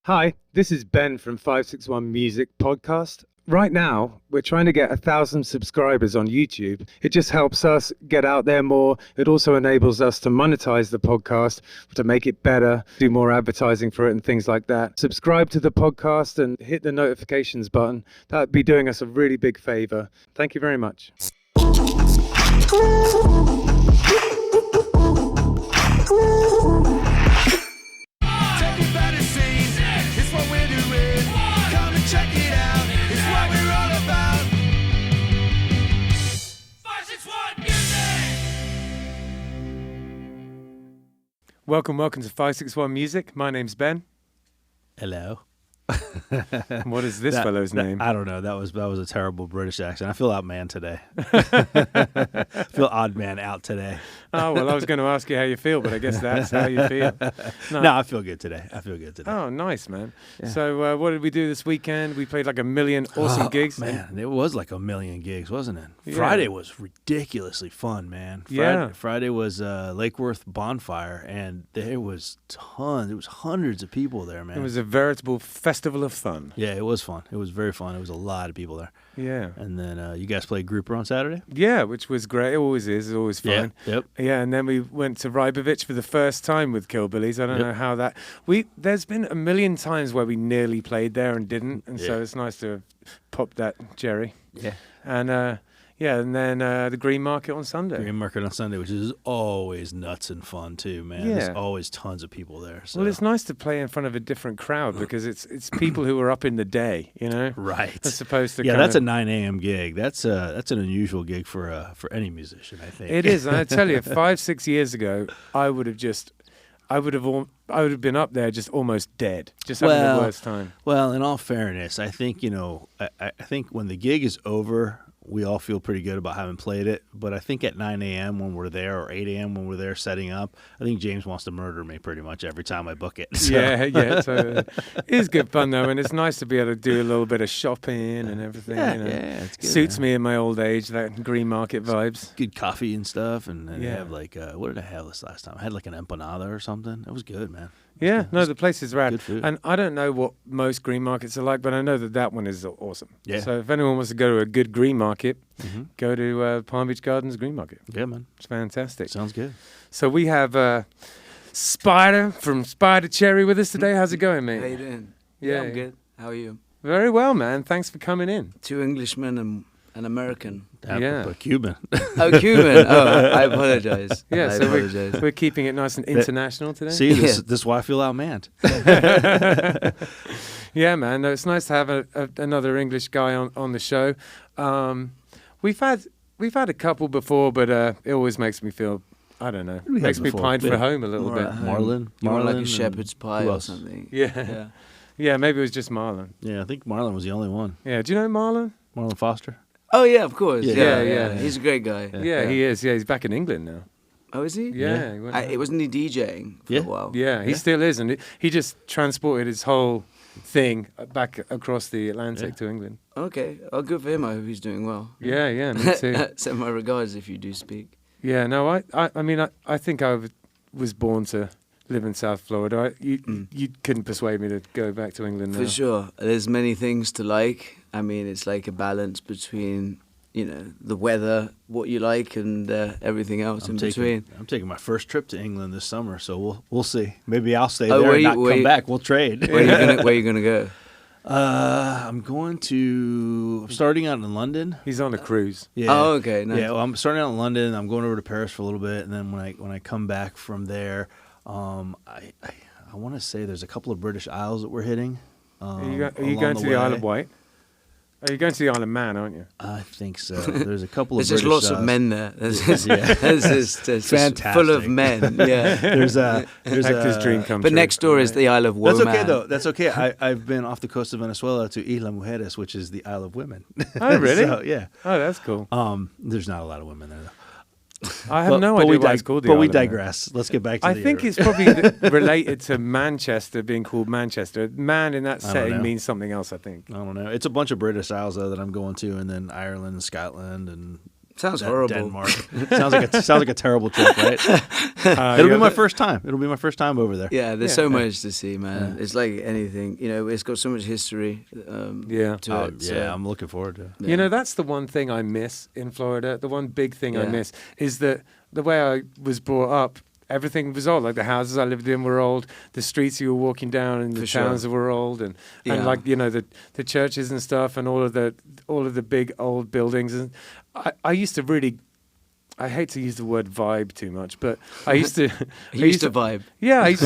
Hi, this is Ben from 561 Music Podcast. Right now, we're trying to get 1,000 subscribers on YouTube. It just helps us get out there more. It also enables us to monetize the podcast, to make it better, do more advertising for it and things like that. Subscribe to the podcast and hit the notifications button. That would be doing us a really big favor. Thank you very much. Welcome to 561 Music. My name's Ben. Hello. What is this fellow's name? I don't know. That was a terrible British accent. I feel outman today. I feel odd man out today. Oh, well, I was going to ask you how you feel, but I guess that's how you feel. No, I feel good today. Oh, nice, man. Yeah. So what did we do this weekend? We played like a million awesome gigs. Man, it was like a million gigs, wasn't it? Yeah. Friday was ridiculously fun, man. Friday was Lake Worth Bonfire, and there was tons. There was hundreds of people there, man. It was a veritable festival of fun. Yeah, it was fun. It was very fun. It was a lot of people there. Yeah. And then you guys played grouper on Saturday? Yeah, which was great. It always is. It's always fun. Yeah, yep. Yeah, and then we went to Rybovich for the first time with Killbillies. I don't know how that... There's been a million times where we nearly played there and didn't, and so it's nice to pop that cherry. Yeah. And... and then the Green Market on Sunday. Green Market on Sunday, which is always nuts and fun too, man. Yeah. There's always tons of people there. So. Well, it's nice to play in front of a different crowd because it's people who are up in the day, you know? Right. As opposed to that's a 9 a.m. gig. That's an unusual gig for any musician, I think. It is, and I tell you, 5-6 years ago, I would have been up there just almost dead, just having the worst time. Well, in all fairness, I think I think when the gig is over, we all feel pretty good about having played it. But I think at 9 a.m. when we're there or 8 a.m. when we're there setting up, I think James wants to murder me pretty much every time I book it. So. Yeah. So it is good fun, though, and it's nice to be able to do a little bit of shopping and everything. Yeah, you know. it's good. Suits me in my old age, that Green Market vibes. Good coffee and stuff. And I have what did I have this last time? I had like an empanada or something. It was good, man. Yeah, no, the place is rad. Good food. And I don't know what most green markets are like, but I know that one is awesome. Yeah. So if anyone wants to go to a good green market, go to Palm Beach Gardens Green Market. Yeah, man. It's fantastic. Sounds good. So we have Spider from Spider Cherry with us today. How's it going, mate? How you doing? Yeah, I'm good. How are you? Very well, man. Thanks for coming in. 2 Englishmen and an American. But Cuban. Oh, Cuban. Oh, I apologize. Yeah, I so apologize. we're keeping it nice and international today. See, this is why I feel outmanned. Yeah, man. No, it's nice to have another English guy on the show. We've had a couple before, but it always makes me feel, I don't know, makes me pine for home a little bit. Marlon. You want like a shepherd's pie who or else? something. Yeah. Yeah, maybe it was just Marlon. Yeah, I think Marlon was the only one. Yeah, do you know Marlon? Marlon Foster. Oh, yeah, of course. Yeah. He's a great guy. Yeah, he is. Yeah, he's back in England now. Oh, is he? Yeah. It wasn't he DJing for a while? Yeah, he still is. And he just transported his whole thing back across the Atlantic to England. Okay. Oh, good for him. I hope he's doing well. Yeah, me too. Send my regards if you do speak. Yeah, no, I mean, I think I was born to live in South Florida. You couldn't persuade me to go back to England now. For sure. There's many things to like. I mean, it's like a balance between, the weather, what you like, and everything else between. I'm taking my first trip to England this summer, so we'll see. Maybe I'll stay there and not come back. We'll trade. Where are you gonna go? I'm starting out in London. He's on a cruise. Yeah. Oh, okay. Nice. Yeah, well, I'm starting out in London. I'm going over to Paris for a little bit, and then when I come back from there, I want to say there's a couple of British Isles that we're hitting. Are you going to the Isle of Wight? Are you going to the Isle of Man, aren't you? I think so. There's a couple of There's British just lots of men there. There's Fantastic. just full of men. Yeah. There's Hector's dream come But true. next door is the Isle of Woman. That's okay, though. That's okay. I've been off the coast of Venezuela to Isla Mujeres, which is the Isle of Women. Oh, really? So, yeah. Oh, that's cool. There's not a lot of women there, though. I have no idea why it's called the But Isle we of Man. digress. Let's get back to I the think it's probably related to Manchester being called Manchester. Man in that setting means something else, I think. I don't know. It's a bunch of British Isles, though, that I'm going to, and then Ireland and Scotland and Sounds horrible. Denmark. sounds like a terrible trip, right? It'll be my first time. It'll be my first time over there. Yeah, there's so much to see, man. It's like anything, you know. It's got so much history. To it. So. Yeah, I'm looking forward to it. You know, that's the one thing I miss in Florida. The one big thing I miss is that the way I was brought up, everything was old. Like the houses I lived in were old. The streets you were walking down in the towns were old, and like, you know, the churches and stuff, and all of the big old buildings. And I used to really, I hate to use the word vibe too much, but I used to. You used to vibe. Yeah, I used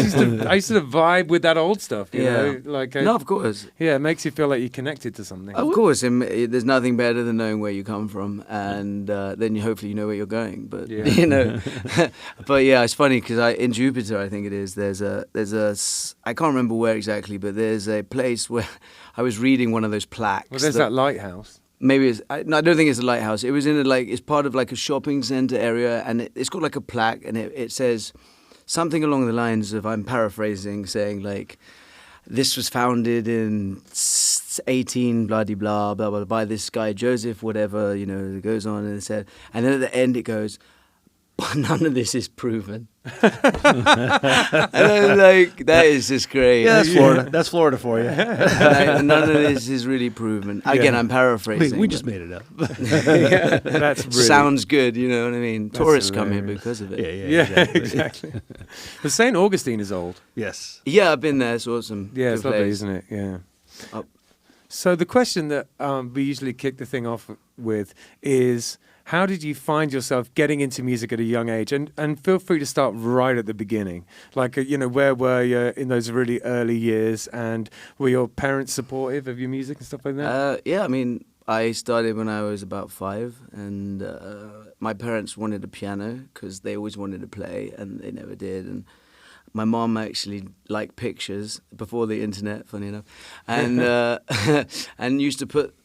to vibe with that old stuff. You know, like no, of course. Yeah, it makes you feel like you're connected to something. Of course, there's nothing better than knowing where you come from, and then hopefully you know where you're going. But you know, but yeah, it's funny because in Jupiter, I think it is. There's a I can't remember where exactly, but there's a place where I was reading one of those plaques. Well, there's that lighthouse. Maybe I don't think it's a lighthouse. It was in it's part of like a shopping center area, and it's got like a plaque, and it says something along the lines of, I'm paraphrasing, saying like, this was founded in 18 blah blah blah blah by this guy Joseph whatever, you know. It goes on and it said, and then at the end it goes, but none of this is proven. And I was like, that is just great. Yeah, that's Florida. That's Florida for you. None of this is really proven. Again, I'm paraphrasing. We just made it up. That's really, sounds good, you know what I mean? Tourists come here because of it. Yeah, exactly. But St. Augustine is old. Yes. Yeah, I've been there. It's awesome. Yeah, it's Good lovely, place. isn't it? Yeah. So the question that we usually kick the thing off with is, how did you find yourself getting into music at a young age? And feel free to start right at the beginning. Like, you know, where were you in those really early years? And were your parents supportive of your music and stuff like that? Yeah, I mean, I started when I was about 5, and my parents wanted a piano because they always wanted to play, and they never did. And my mom actually liked pictures before the internet, funny enough, and and used to put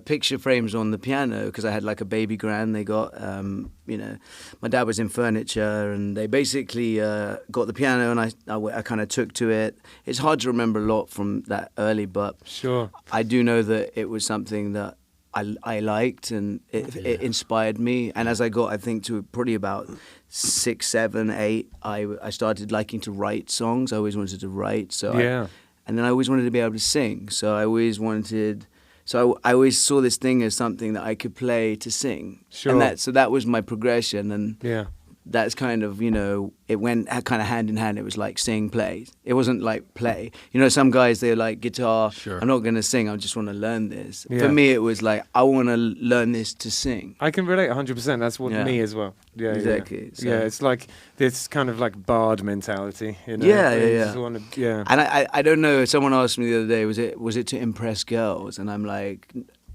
picture frames on the piano because I had like a baby grand they got. You know, my dad was in furniture, and they basically got the piano, and I kind of took to it. It's hard to remember a lot from that early, but Sure. I do know that it was something that I liked, and it inspired me. And as I got, I think, to probably about 6, 7, 8, I started liking to write songs. I always wanted to write, and then I always wanted to be able to sing. So I always wanted. So I always saw this thing as something that I could play to sing. Sure. And so that was my progression, and that's kind of, you know, it went kind of hand in hand. It was like sing, play. It wasn't like play. You know, some guys, they're like guitar. Sure. I'm not going to sing. I just want to learn this. Yeah. For me, it was like, I want to learn this to sing. I can relate 100%. That's what me as well. Yeah, exactly. Yeah. So. Yeah, it's like this kind of like bard mentality. You know? Yeah. And I don't know. Someone asked me the other day, was it to impress girls? And I'm like,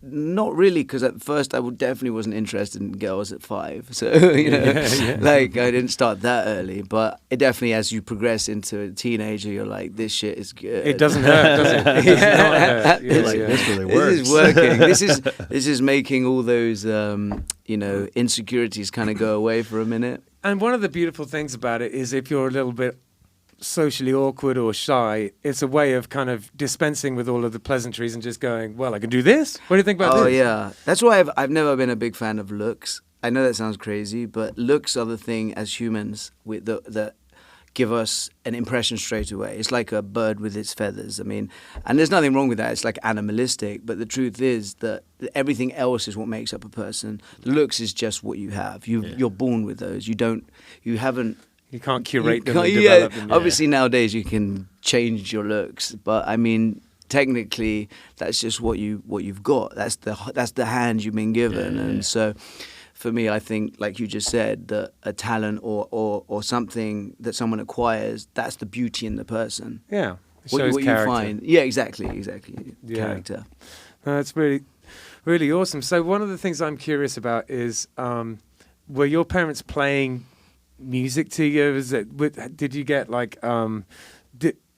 not really, because at first I definitely wasn't interested in girls at 5. So, you know, like I didn't start that early. But it definitely, as you progress into a teenager, you're like, this shit is good. It doesn't hurt, does it? It does not hurt. This really works. This is working. This is making all those, you know, insecurities kind of go away for a minute. And one of the beautiful things about it is if you're a little bit socially awkward or shy, it's a way of kind of dispensing with all of the pleasantries and just going, well, I can do this. What do you think about this? Oh, yeah. That's why I've never been a big fan of looks. I know that sounds crazy, but looks are the thing as humans that give us an impression straight away. It's like a bird with its feathers. I mean, and there's nothing wrong with that. It's like animalistic. But the truth is that everything else is what makes up a person. Looks is just what you have. You're born with those. You can't curate them and develop them. Obviously, nowadays you can change your looks, but I mean, technically, that's just what you've got. That's the hand you've been given, and so, for me, I think, like you just said, that a talent or something that someone acquires, that's the beauty in the person. Yeah, what you find. Yeah, exactly. Yeah. Character. That's really, really awesome. So one of the things I'm curious about is, were your parents playing music to you? Did you get like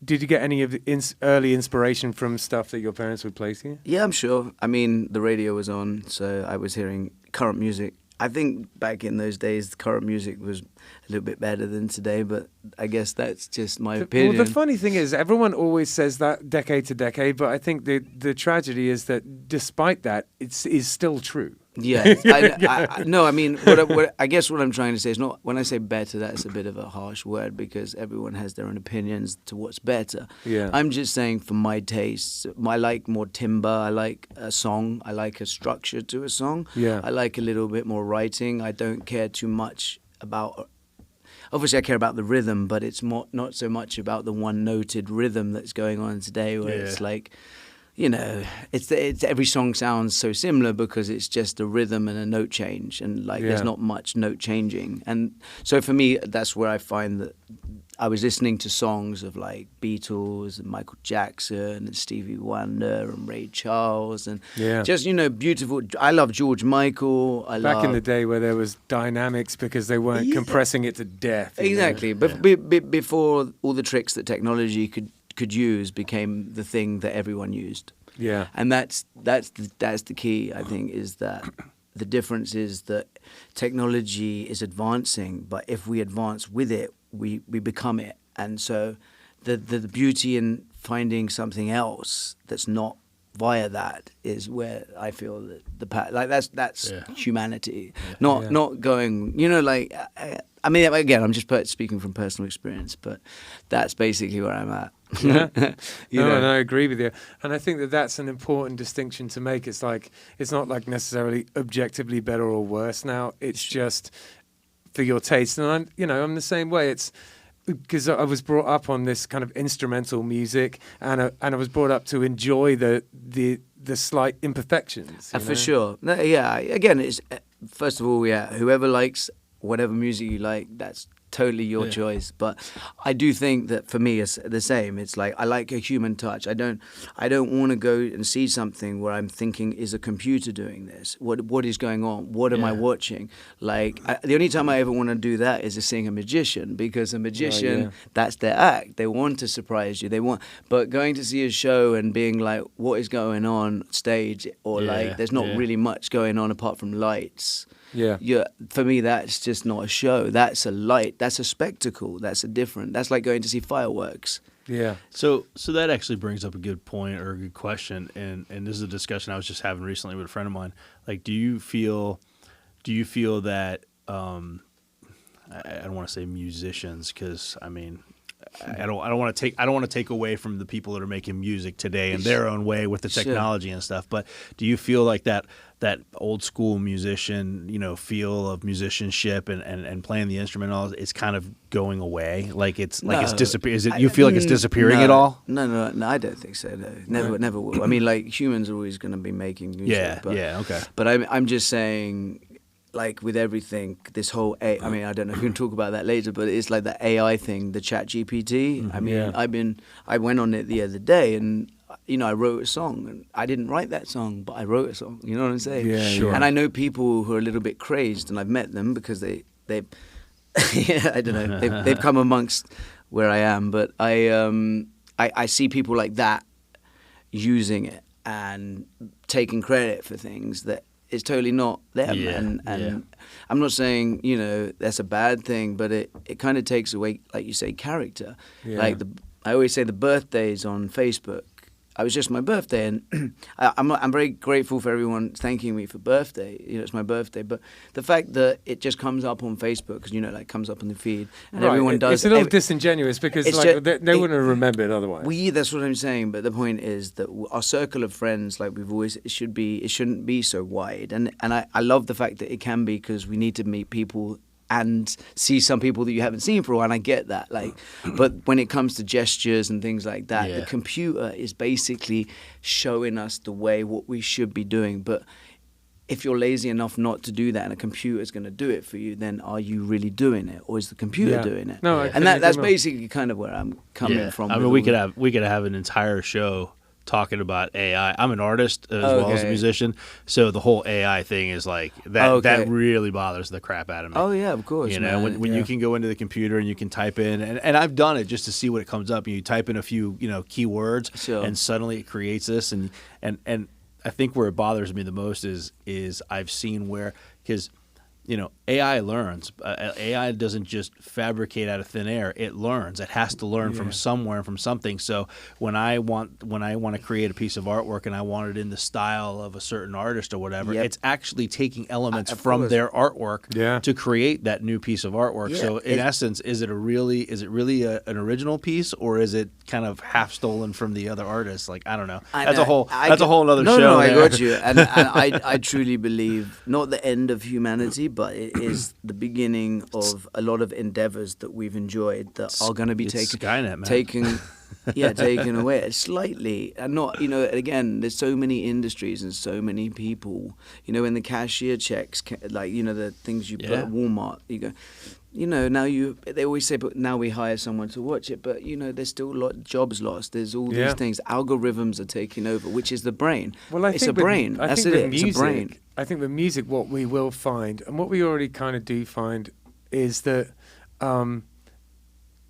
did you get any of the early inspiration from stuff that your parents would play to you? Yeah, I'm sure. I mean, the radio was on, so I was hearing current music. I think back in those days, the current music was a little bit better than today, but I guess that's just my opinion. Well, the funny thing is, everyone always says that decade to decade, but I think the tragedy is that despite that, it is still true. Yeah, no, I mean, I guess what I'm trying to say is not, when I say better, that's a bit of a harsh word because everyone has their own opinions to what's better. Yeah. I'm just saying for my tastes, I like more timbre, I like a song, I like a structure to a song. Yeah. I like a little bit more writing. I don't care too much about, obviously I care about the rhythm, but it's not so much about the one-noted rhythm that's going on today where it's like, you know, it's every song sounds so similar because it's just a rhythm and a note change, and like there's not much note changing. And so for me, that's where I find that I was listening to songs of like Beatles and Michael Jackson and Stevie Wonder and Ray Charles and just, you know, beautiful. I love George Michael. Back in the day where there was dynamics because they weren't compressing it to death. Exactly. But before all the tricks that technology could use became the thing that everyone used. Yeah. And that's the key, I think, is that the difference is that technology is advancing, but if we advance with it, we become it. And so the beauty in finding something else that's not via that is where I feel that the path, like that's humanity, not going, you know, like, I mean, again, I'm just speaking from personal experience, but that's basically where I'm at. And I agree with you. And I think that that's an important distinction to make. It's like, it's not like necessarily objectively better or worse now. It's just for your taste. And I'm the same way. It's because I was brought up on this kind of instrumental music, and I was brought up to enjoy the slight imperfections. For sure. No, yeah. Again, it's first of all, whoever likes whatever music you like, that's totally your choice. But I do think that for me it's the same. It's like I like a human touch. I don't want to go and see something where I'm thinking, is a computer doing this? What is going on? What am I watching? Like the only time I ever want to do that is to seeing a magician, because a magician, that's their act. They want to surprise you. But going to see a show and being like, what is going on stage, or like there's not really much going on apart from lights. Yeah. For me, that's just not a show. That's a light. That's a spectacle. That's like going to see fireworks. Yeah. So that actually brings up a good point or a good question, and this is a discussion I was just having recently with a friend of mine. Like, do you feel that I don't want to say musicians, because I mean, I don't want to take away from the people that are making music today in their own way with the technology and stuff. But do you feel like that old school musician, you know, feel of musicianship and playing the instrument and all is kind of going away? Like it's disappearing. You feel like it's disappearing at all? No, I don't think so. No, never will. I mean, like humans are always going to be making music. Okay. But I'm just saying, like with everything, this whole I mean, I don't know if we can talk about that later, but it's like the AI thing, the Chat GPT. I mean, I went on it the other day, and you know, I wrote a song, and I didn't write that song, but I wrote a song. You know what I'm saying? Yeah, sure. And I know people who are a little bit crazed, and I've met them because they I don't know, they've come amongst where I am, but I see people like that using it and taking credit for things that it's totally not them. And I'm not saying, you know, that's a bad thing, but it kind of takes away, like you say, character. Like I always say the birthdays on Facebook. I was just my birthday, and I'm very grateful for everyone thanking me for birthday. You know, it's my birthday, but the fact that it just comes up on Facebook, because you know, like comes up on the feed, and everyone does. It's a little disingenuous because like, they wouldn't have remembered otherwise. That's what I'm saying. But the point is that our circle of friends, like we've always, it shouldn't be so wide. And I love the fact that it can be, because we need to meet people and see some people that you haven't seen for a while, and I get that. Like, but when it comes to gestures and things like that, the computer is basically showing us the way what we should be doing. But if you're lazy enough not to do that, and a computer is going to do it for you, then are you really doing it, or is the computer doing it? No, and that's basically kind of where I'm coming from. I mean, we could have an entire show talking about AI. I'm an artist as well as a musician, so the whole AI thing is like that. That really bothers the crap out of me. Oh yeah, of course. You know, when you can go into the computer and you can type in, and I've done it just to see what it comes up. You type in a few, you know, keywords, and suddenly it creates this. And I think where it bothers me the most is I've seen where, because AI learns. AI doesn't just fabricate out of thin air. It learns. It has to learn from somewhere, from something. So when I want to create a piece of artwork and I want it in the style of a certain artist or whatever, it's actually taking elements from their artwork to create that new piece of artwork. Yeah. So in essence, is it really an original piece, or is it kind of half stolen from the other artists? Like, I don't know. That's a whole other show. No, I got you. And I truly believe not the end of humanity, but it is the beginning of a lot of endeavors that we've enjoyed that are going to be taken away slightly. And not, again, there's so many industries and so many people, in the cashier checks, like, the things you put at Walmart, you go, now they always say, but now we hire someone to watch it, but there's still a lot of jobs lost. There's all these things. Algorithms are taking over, which is the brain. Well, it's a brain. That's it. It's a brain. I think with music, what we will find, and what we already kind of do find, is that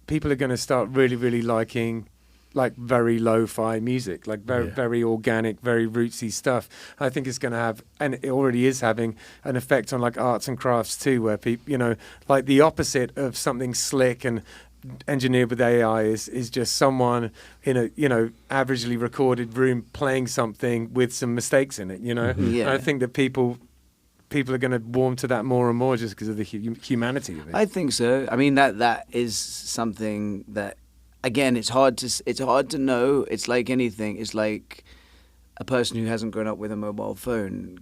people are going to start really, really liking like very lo-fi music, like very organic, very rootsy stuff. I think it's going to have, and it already is having, an effect on like arts and crafts too, where people, like the opposite of something slick and engineered with AI is just someone in a averagely recorded room playing something with some mistakes in it. And I think that people are going to warm to that more and more just because of the humanity of it. I think so. I mean that is something that, again, it's hard to know. It's like anything. It's like a person who hasn't grown up with a mobile phone.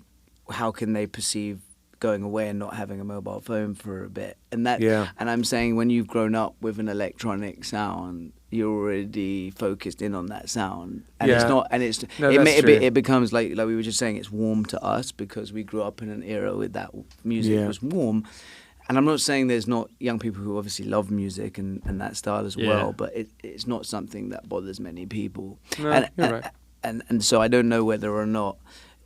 How can they perceive going away and not having a mobile phone for a bit? And and I'm saying, when you've grown up with an electronic sound, you're already focused in on that sound, and it's not. And it becomes like we were just saying, it's warm to us because we grew up in an era with that music. It was warm. And I'm not saying there's not young people who obviously love music and that style as well, but it's not something that bothers many people. No, you're right. And so I don't know whether or not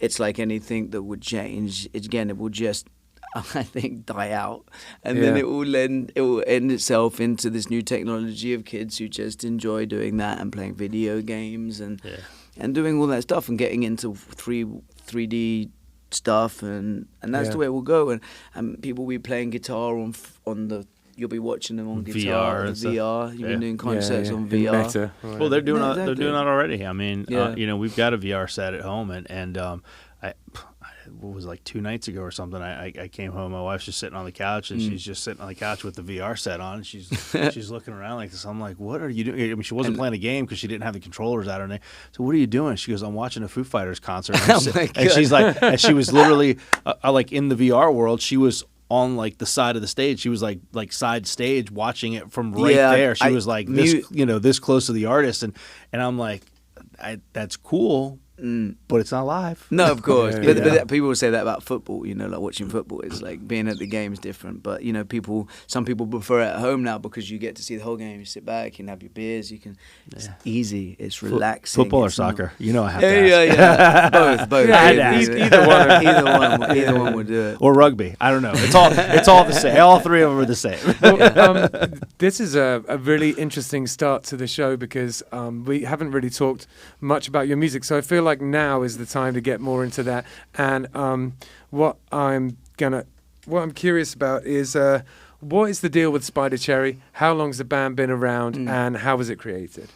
it's like anything that would change. It will just, I think, die out. And then it will end itself into this new technology of kids who just enjoy doing that and playing video games and doing all that stuff and getting into 3D stuff, and that's the way it will go, and people will be playing guitar on the. You'll be watching them on guitar, VR. You've been doing concerts on VR. Meta, well, they're doing they're doing that already. I mean, we've got a VR set at home, and what was it, like 2 nights ago or something, I came home, my wife's just sitting on the couch, and she's just sitting on the couch with the VR set on, and she's looking around like this. I'm like, what are you doing? I mean, she wasn't playing a game because she didn't have the controllers out on it. So what are you doing? She goes, I'm watching a Foo Fighters concert. And she's like, and she was literally like in the VR world, she was on like the side of the stage. She was like side stage watching it from there. She was like this close to the artist, and I'm like, that's cool. But it's not live. No, of course. But people will say that about football. Like watching football is like being at the game is different. But some people prefer it at home now because you get to see the whole game. You sit back, you can have your beers, you can. It's easy. It's relaxing. Football or soccer? I have to ask. Both. Either one would do it. Or rugby. I don't know. It's all the same. All three of them are the same. Well, this is a really interesting start to the show because we haven't really talked much about your music. So I feel like now is the time to get more into that. And what I'm curious about is what is the deal with Spider Cherry? How long's the band been around, and how was it created?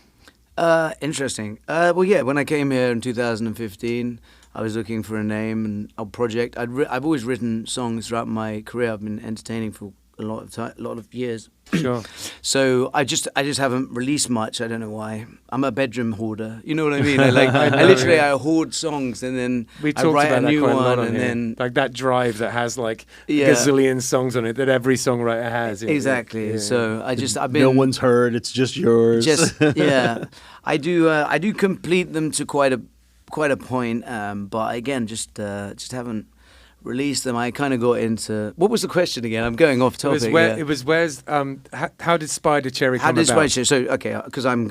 Interesting. When I came here in 2015, I was looking for a name and a project. I've always written songs throughout my career. I've been entertaining for a lot of years. Sure. So I just haven't released much. I don't know why. I'm a bedroom hoarder. You know what I mean? I hoard songs, and then I write a new one, and then like that drive that has like gazillion songs on it that every songwriter has. Exactly. Yeah. So I've been. No one's heard. It's just yours. I do complete them to quite a point, but again, just haven't released them. I kind of got into. What was the question again? I'm going off topic. How did Spider Cherry come about? Spider Cherry? So okay, because I'm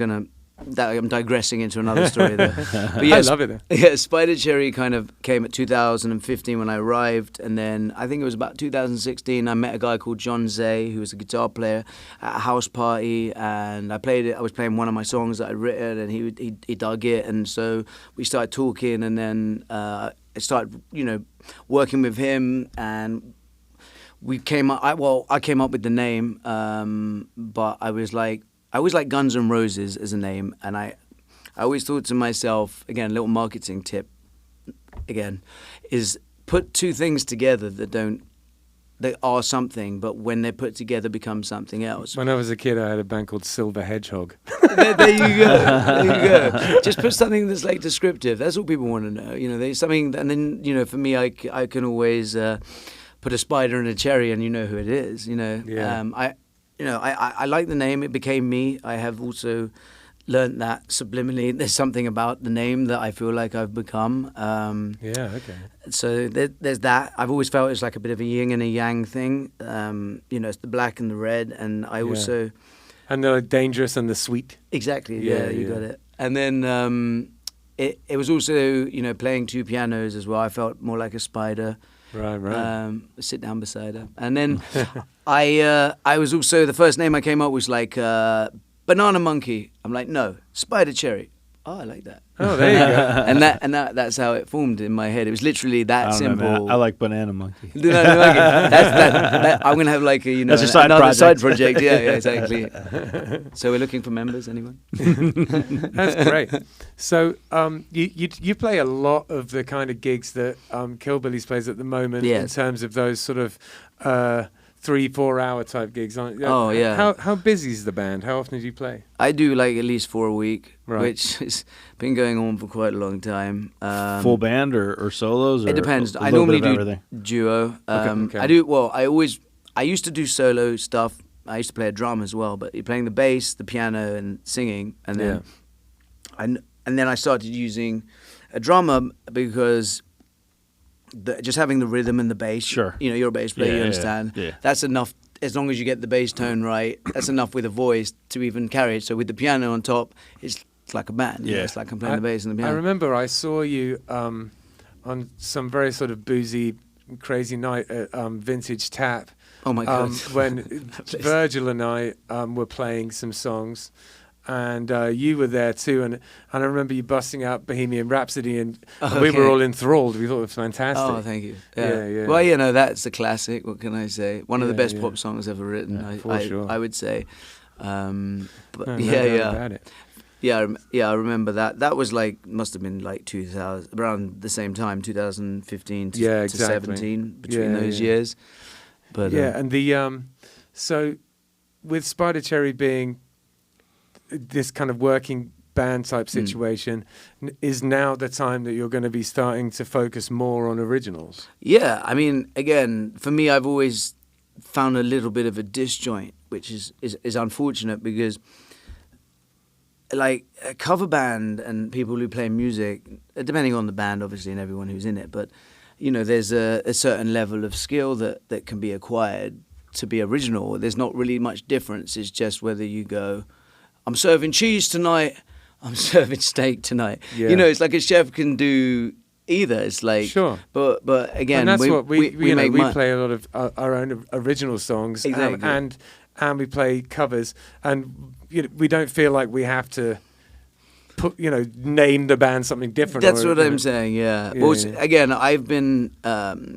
digressing into another story there. But I love it. Yeah, Spider Cherry kind of came at 2015 when I arrived, and then I think it was about 2016. I met a guy called John Zay, who was a guitar player at a house party, and I was playing one of my songs that I'd written, and he dug it, and so we started talking, and then I started, working with him, and we came up. I came up with the name, but I always like Guns N' Roses as a name, and I always thought to myself, again, a little marketing tip, again, is put two things together that are something, but when they're put together become something else. When I was a kid, I had a band called Silver Hedgehog. There you go. There you go. Just put something that's like descriptive. That's all people want to know. You know, there's something, and then, you know, for me, I can always put a spider and a cherry, and you know who it is. You know, I like the name. It became me. I have also learned that subliminally. There's something about the name that I feel like I've become. Okay. So there's that. I've always felt it's like a bit of a yin and a yang thing. You know, it's the black and the red, and I also... And the dangerous and the sweet. Exactly, yeah, you got it. And then it was also, you know, playing two pianos as well. I felt more like a spider. Right. Sit down beside her. And then I was also, the first name I came up was like Banana Monkey. I'm like, no, Spider Cherry. Oh, I like that. Oh, there you go. and that's how it formed in my head. It was literally that simple. Know, I like Banana Monkey. Banana Monkey. That, I'm gonna have like a, you know, another side project. Yeah, exactly. So we're looking for members. Anyone? That's great. So you play a lot of the kind of gigs that Killbillies plays at the moment in terms of those sort of 3-4 hour type gigs. Oh yeah. How busy is the band? How often do you play? I do like at least 4 a week, which has been going on for quite a long time. Full band or solos? Or it depends. I normally do duo. Okay. I do. Well, I used to do solo stuff. I used to play a drum as well, but you're playing the bass, the piano, and singing, and then and then I started using a drummer because. Just having the rhythm and the bass. Sure. You know, you're a bass player, you understand. Yeah. That's enough, as long as you get the bass tone right, that's enough with a voice to even carry it. So with the piano on top, it's like a band. Yeah. It's like I'm playing the bass and the piano. I remember I saw you on some very sort of boozy, crazy night at Vintage Tap. Oh my God. When Virgil and I were playing some songs. And you were there too, and I remember you busting out Bohemian Rhapsody, and we were all enthralled. We thought it was fantastic. Oh, thank you. Yeah. Well, you know, that's a classic. What can I say? One of the best pop songs ever written. Sure. I would say. But No doubt about it. Yeah, I remember that. That was like, must have been like 2000, around the same time, 2015 to 17, between those years. But and the so with Spider Cherry being this kind of working band type situation, is now the time that you're going to be starting to focus more on originals? Yeah, I mean, again, for me, I've always found a little bit of a disjoint, which is unfortunate because, like, a cover band and people who play music, depending on the band, obviously, and everyone who's in it, but, you know, there's a certain level of skill that can be acquired to be original. There's not really much difference. It's just whether you go, I'm serving cheese tonight, I'm serving steak tonight. Yeah. You know, it's like a chef can do either. It's like, sure. But again, and that's what we play a lot of our own original songs, exactly. and we play covers, and we don't feel like we have to name the band something different. That's what I'm saying. Yeah. Well, again, I've been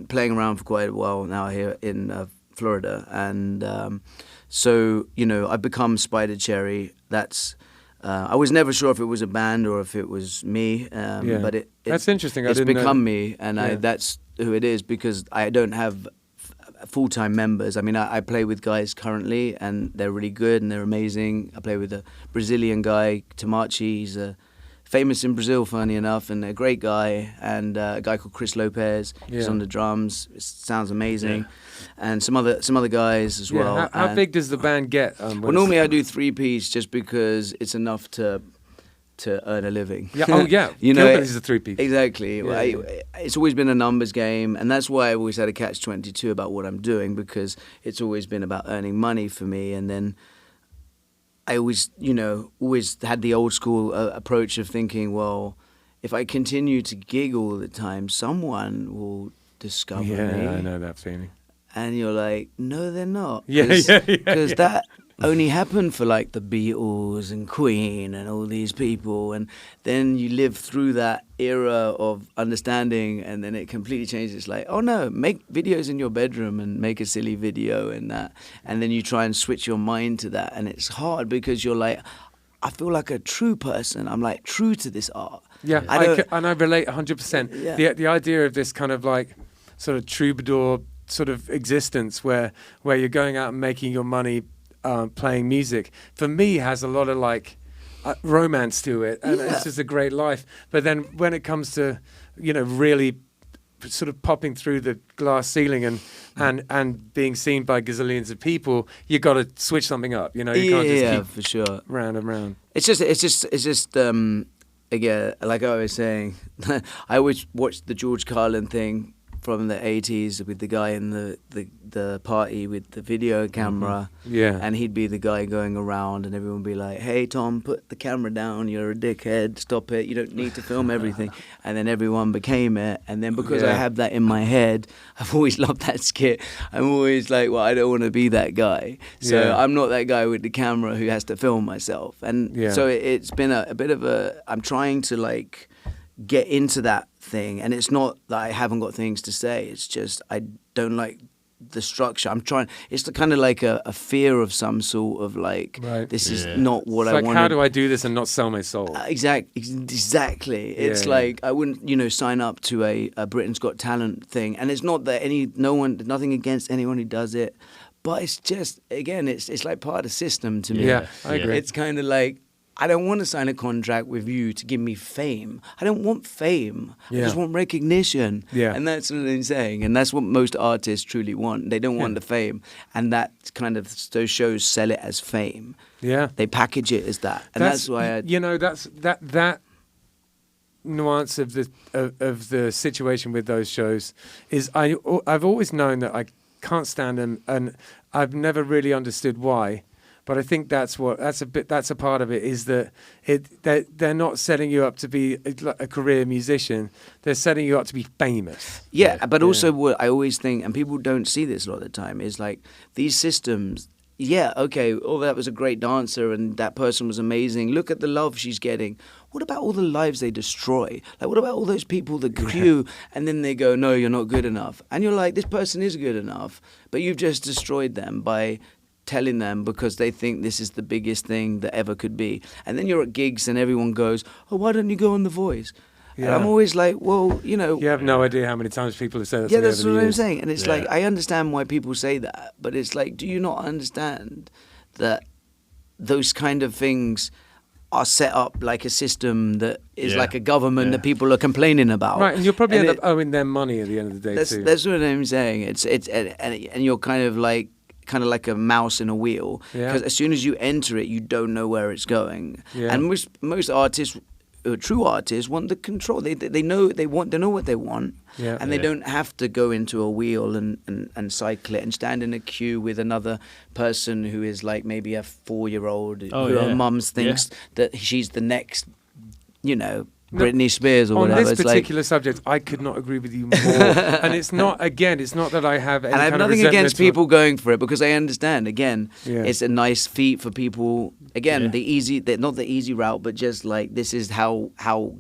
playing around for quite a while now here in Florida, and so I've become Spider Cherry. That's I was never sure if it was a band or if it was me. But that's interesting. It's become me, and that's who it is because I don't have full-time members. I mean, I play with guys currently, and they're really good and they're amazing. I play with a Brazilian guy, Tamachi. He's famous in Brazil, funny enough, and a great guy. And a guy called Chris Lopez. He's on the drums. It sounds amazing. Yeah. And some other guys as well. How big does the band get? Well, normally I do 3-piece just because it's enough to earn a living. Yeah. Oh, yeah. Killbillies is a 3-piece. Exactly. It's always been a numbers game, and that's why I always had a catch-22 about what I'm doing, because it's always been about earning money for me. And then I always had the old school approach of thinking, well, if I continue to gig all the time, someone will discover me. Yeah, I know that feeling. And you're like, no, they're not. Because only happened for like the Beatles and Queen and all these people, and then you live through that era of understanding, and then it completely changes. It's like, oh no, make videos in your bedroom and make a silly video and that, and then you try and switch your mind to that, and it's hard because you're like, I feel like a true person. I'm like true to this art. Yeah, and I relate 100%. Yeah. The idea of this kind of like sort of troubadour sort of existence where you're going out and making your money playing music, for me has a lot of like romance to it, and it's just a great life. But then when it comes to, you know, really sort of popping through the glass ceiling and being seen by gazillions of people, you got to switch something up. You know, you can't just keep for sure. round and round. It's just again, like I was saying, I always watched the George Carlin thing from the 80s with the guy in the party with the video camera. Yeah. And he'd be the guy going around and everyone would be like, hey, Tom, put the camera down. You're a dickhead. Stop it. You don't need to film everything. And then everyone became it. And then because I have that in my head, I've always loved that skit. I'm always like, well, I don't want to be that guy. So I'm not that guy with the camera who has to film myself. And so it's been a bit of I'm trying to like get into that thing, and it's not that I haven't got things to say, it's just I don't like the structure. I'm trying, it's the kind of like a fear of some sort of like, this is not what it's I like, want. how do I do this and not sell my soul? Exactly. It's like I wouldn't, you know, sign up to a Britain's Got Talent thing, and it's not that nothing against anyone who does it, but it's just, again, it's like part of the system to me. Yeah, I agree. It's kind of like, I don't want to sign a contract with you to give me fame. I don't want fame. I just want recognition. Yeah. And that's what I'm saying. And that's what most artists truly want. They don't want the fame. And that kind of, those shows sell it as fame. Yeah. They package it as that. And that's why you know, that nuance of the situation with those shows is I've always known that I can't stand them, and I've never really understood why. But I think that's a part of it, is that they're not setting you up to be a career musician. They're setting you up to be famous. Yeah, but also what I always think, and people don't see this a lot of the time, is like these systems. Yeah, okay, that was a great dancer and that person was amazing. Look at the love she's getting. What about all the lives they destroy? Like, what about all those people that queue and then they go, no, you're not good enough. And you're like, this person is good enough, but you've just destroyed them by telling them, because they think this is the biggest thing that ever could be. And then you're at gigs and everyone goes, oh, why don't you go on The Voice? Yeah. And I'm always like, well, you know. You have no idea how many times people have said that. Yeah, that's what I'm saying. And it's like, I understand why people say that, but it's like, do you not understand that those kind of things are set up like a system that is like a government that people are complaining about? Right, and you'll probably end up owing them money at the end of the day too. That's what I'm saying. And you're kind of like a mouse in a wheel, because as soon as you enter it, you don't know where it's going. And most artists, true artists, want the control. They know what they want, and they don't have to go into a wheel and cycle it and stand in a queue with another person who is like maybe a 4-year-old who her mum thinks that she's the next, you know, Britney Spears or whatever. On this particular subject, I could not agree with you more. And it's not that I have any and I have kind of nothing against resentment people going for it, because I understand. Again, it's a nice feat for people. Again, not the easy route, but just like, this is how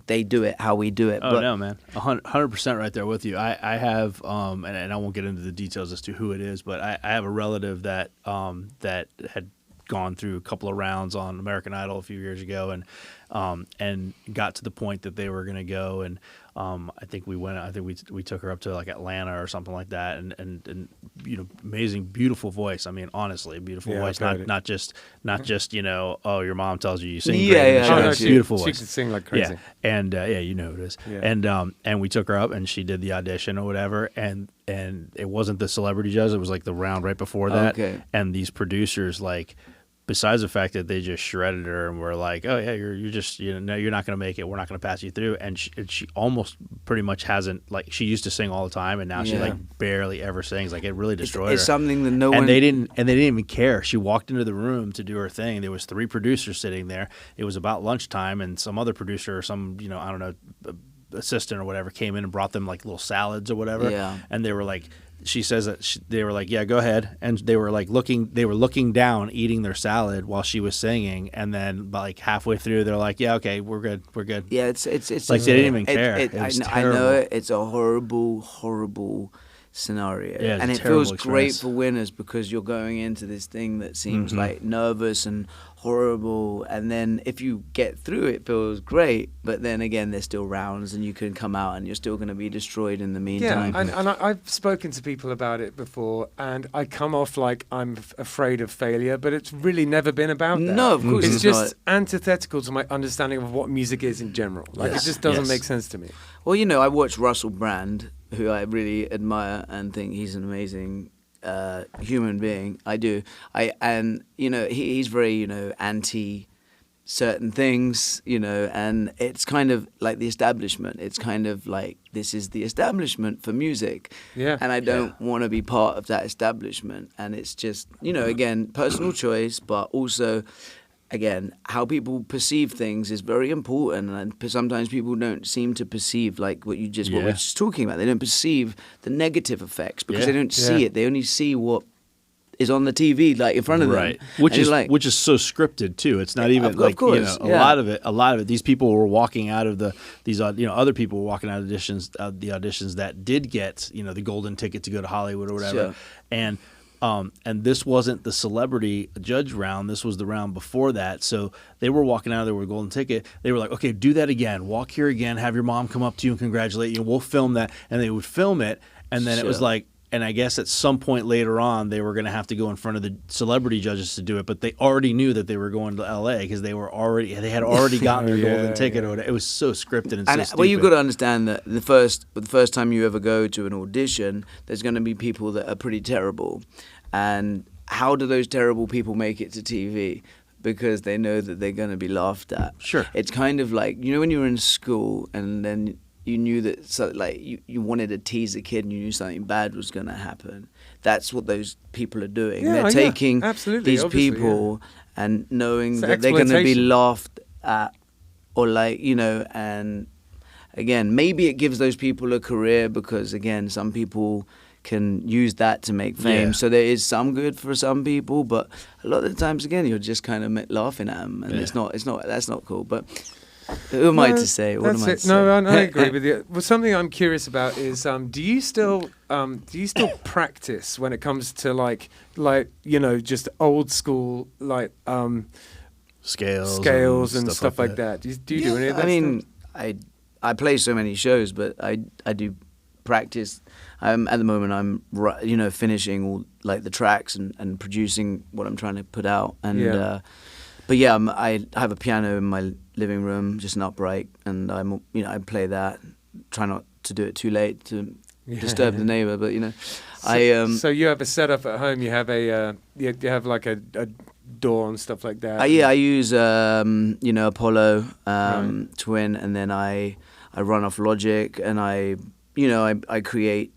they do it, how we do it. Oh, no, man. 100% right there with you. I have, and I won't get into the details as to who it is, but I have a relative that had gone through a couple of rounds on American Idol a few years ago, and got to the point that they were going to go, and I think we took her up to like Atlanta or something like that, and you know, amazing, beautiful voice. I mean, honestly, beautiful voice, not just you know, oh, your mom tells you sing great. Beautiful voice. She could sing like crazy. And you know who it is. And we took her up and she did the audition or whatever, and it wasn't the celebrity judge, it was like the round right before that. And these producers, like, besides the fact that they just shredded her and were like, oh yeah, you're just, you know, you're not going to make it, we're not going to pass you through, and she almost pretty much hasn't, like, she used to sing all the time and now she like barely ever sings. Like, it really destroyed her. It's something that they didn't even care. She walked into the room to do her thing. There was 3 producers sitting there. It was about lunchtime, and some other producer or some, you know, I don't know, assistant or whatever came in and brought them like little salads or whatever, and they were like, she says that they were like, yeah, go ahead. And they were looking down, eating their salad while she was singing. And then like halfway through, they're like, yeah, okay, we're good. Yeah, it's like they didn't even care. I know it. It's a horrible scenario. Yeah, and it feels great for winners because you're going into this thing that seems like nervous and horrible, and then if you get through it feels great, but then again there's still rounds and you can come out and you're still going to be destroyed in the meantime. Yeah, and I've spoken to people about it before, and I come off like I'm afraid of failure, but it's really never been about that. No, of course it's just antithetical to my understanding of what music is in general. Like it just doesn't make sense to me. Well, I watched Russell Brand, who I really admire and think he's an amazing human being. I do. And he's very anti certain things, and it's kind of like the establishment. It's kind of like this is the establishment for music. Yeah. And I don't want to be part of that establishment. And it's just again, personal choice, but also, again, how people perceive things is very important, and sometimes people don't seem to perceive like what we're just talking about. They don't perceive the negative effects because they don't see it. They only see what is on the TV, like in front of them. Right, which is so scripted too. It's not even like a lot of it. These people were walking out of other people were walking out of the auditions that did get the golden ticket to go to Hollywood or whatever, and this wasn't the celebrity judge round. This was the round before that. So they were walking out of there with a golden ticket. They were like, okay, do that again. Walk here again. Have your mom come up to you and congratulate you. We'll film that. And they would film it. And then it was like, and I guess at some point later on, they were going to have to go in front of the celebrity judges to do it. But they already knew that they were going to L.A. because they had already gotten their golden ticket. Yeah. It was so scripted and so stupid. Well, you've got to understand that the first time you ever go to an audition, there's going to be people that are pretty terrible. And how do those terrible people make it to TV? Because they know that they're going to be laughed at. Sure. It's kind of like, when you were in school and then you knew that you wanted to tease a kid and you knew something bad was going to happen. That's what those people are doing. They're taking these people and knowing that they're going to be laughed at or and again, maybe it gives those people a career because, again, some people can use that to make fame. So there is some good for some people, but a lot of the times, again, you're just kind of laughing at them, and that's not cool. But who am I to say? What am I to say? No, I agree with you. Well, something I'm curious about is, do you still practice when it comes to just old school scales and stuff like that? Do you do any of that? I mean, I play so many shows, but I do practice. At the moment, I'm finishing all the tracks and producing what I'm trying to put out. And but I have a piano in my living room, just an upright, and I play that. Try not to do it too late to disturb the neighbor, but So you have a setup at home. You have you have like a door and stuff like that. I use Apollo Twin, and then I run off Logic, and I create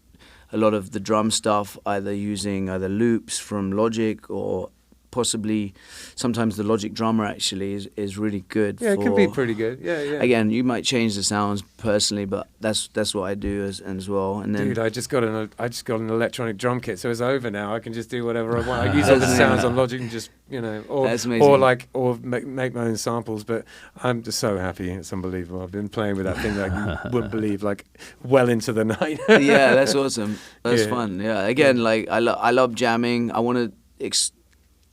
a lot of the drum stuff either using loops from Logic or possibly sometimes the Logic drummer actually is really good. Yeah, it can be pretty good. Yeah. Again, you might change the sounds personally, but that's what I do as well. And then, dude, I just got an electronic drum kit, so it's over now. I can just do whatever I want. I use all the sounds on Logic and just or make my own samples. But I'm just so happy. It's unbelievable. I've been playing with that thing that you wouldn't believe, well into the night. Yeah, that's awesome. That's fun. Yeah. Again, I love jamming. I want to.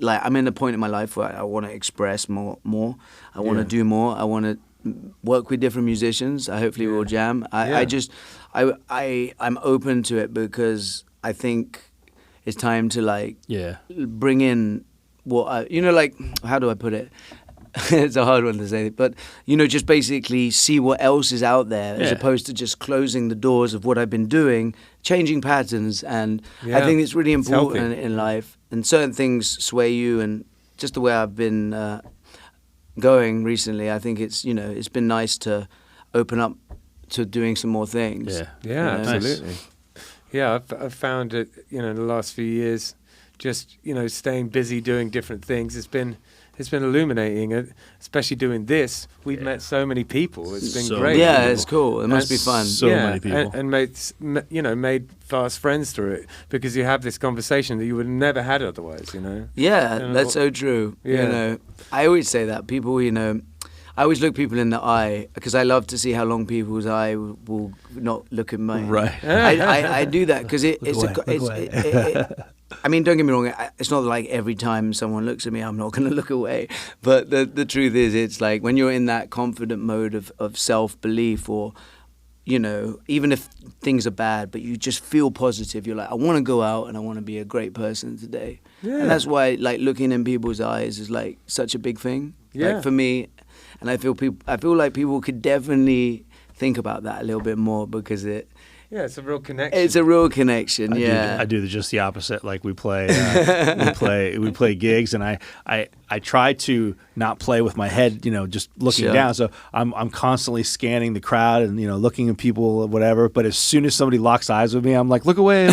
I'm in a point in my life where I want to express more. I want to do more. I want to work with different musicians. Hopefully we'll jam. I'm open to it because I think it's time to bring in what how do I put it? It's a hard one to say, but just basically see what else is out there as opposed to just closing the doors of what I've been doing, changing patterns, and I think it's really important in life. And certain things sway you, and just the way I've been going recently, I think it's it's been nice to open up to doing some more things. Absolutely. Nice. Yeah, I've found it in the last few years, just staying busy doing different things. it's been illuminating, especially doing this. We've met so many people. It's been great. Yeah, it's cool. It must be fun. So many people. And made fast friends through it, because you have this conversation that you would have never had otherwise, Yeah, that's so true. Yeah. I always say that. People, I always look people in the eye, because I love to see how long people's eye will not look at mine. Right. I do that because I mean, don't get me wrong. It's not like every time someone looks at me, I'm not going to look away. But the truth is, it's like when you're in that confident mode of self-belief, or, even if things are bad, but you just feel positive. You're like, I want to go out and I want to be a great person today. Yeah. And that's why, like, looking in people's eyes is like such a big thing. Yeah. Like, for me, and I feel like people could definitely think about that a little bit more, because it's a real connection. It's a real connection. I do just the opposite. Like we play gigs, and I try to not play with my head, just looking down. So I'm constantly scanning the crowd and looking at people or whatever. But as soon as somebody locks eyes with me, I'm like, look away.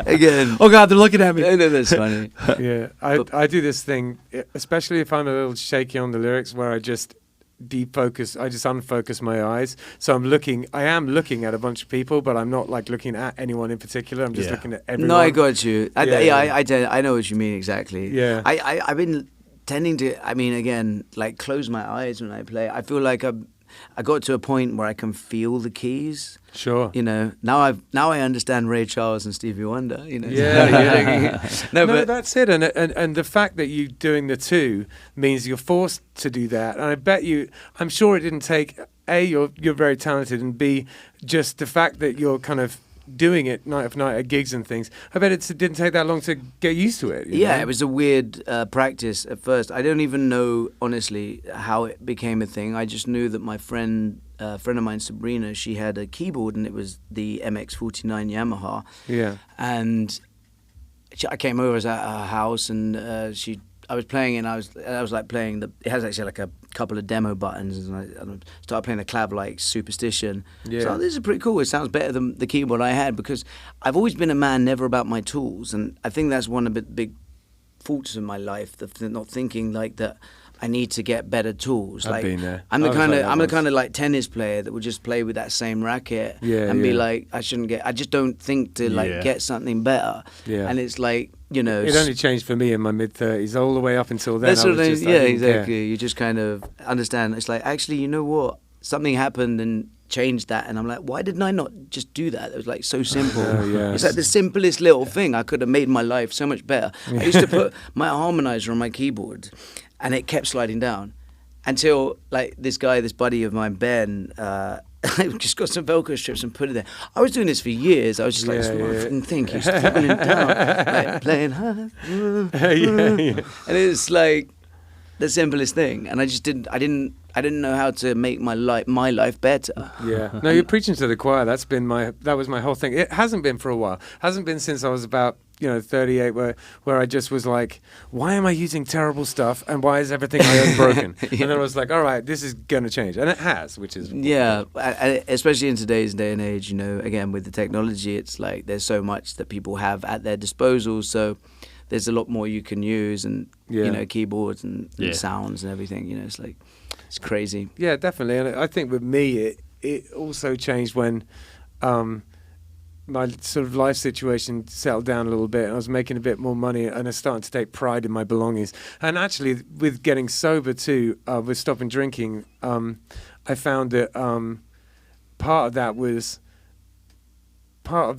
Again. Oh God, they're looking at me. I know, that's funny. Yeah, I do this thing, especially if I'm a little shaky on the lyrics, where I just defocus. I just unfocus my eyes. So I am looking at a bunch of people, but I'm not like looking at anyone in particular. I'm just looking at everyone. No, I got you. I know what you mean exactly. Yeah. I've been tending to, again, like close my eyes when I play. I feel like I got to a point where I can feel the keys. Sure. Now I understand Ray Charles and Stevie Wonder. Yeah. But that's it. And the fact that you doing the two means you're forced to do that. And I bet I'm sure it didn't take A, you're very talented, and B, just the fact that you're kind of doing it night after night at gigs and things. I bet it didn't take that long to get used to it. Yeah, it was a weird practice at first. I don't even know, honestly, how it became a thing. I just knew that my friend of mine, Sabrina, she had a keyboard, and it was the MX-49 Yamaha. Yeah. And I came over, I was at her house, and I was playing, and I was like playing it has actually like a couple of demo buttons, and I started playing the clav like Superstition. Yeah. So this is pretty cool. It sounds better than the keyboard I had, because I've always been a man never about my tools, and I think that's one of the big faults in my life, not thinking like that I need to get better tools. I've been there. I'm the kind of like tennis player that would just play with that same racket and be like, I just don't think to get something better. Yeah. And it's like, It only changed for me in my mid-30s. All the way up until then, that's I was just... Yeah, exactly. You just kind of understand. It's like, actually, you know what? Something happened and changed that. And I'm like, why didn't I not just do that? It was like so simple. Yes. It's like the simplest little thing. I could have made my life so much better. I used to put my harmonizer on my keyboard, and it kept sliding down until like this buddy of mine, Ben, I just got some Velcro strips and put it there. I was doing this for years. I was just like, this fucking thing keeps flipping it down, like playing high. And it's like the simplest thing, and I didn't know how to make my life better. Yeah. No, you're preaching to the choir. That was my whole thing. It hasn't been for a while. Hasn't been since I was about 38, where I just was like, why am I using terrible stuff, and why is everything I own broken? And then I was like, all right, this is going to change, and it has, which is especially in today's day and age. Again, with the technology, it's like there's so much that people have at their disposal, so there's a lot more you can use, and keyboards and sounds and everything. It's like, it's crazy. Yeah, definitely. And I think with me, it also changed when my sort of life situation settled down a little bit, and I was making a bit more money, and I started to take pride in my belongings. And actually, with getting sober too, with stopping drinking, I found that part of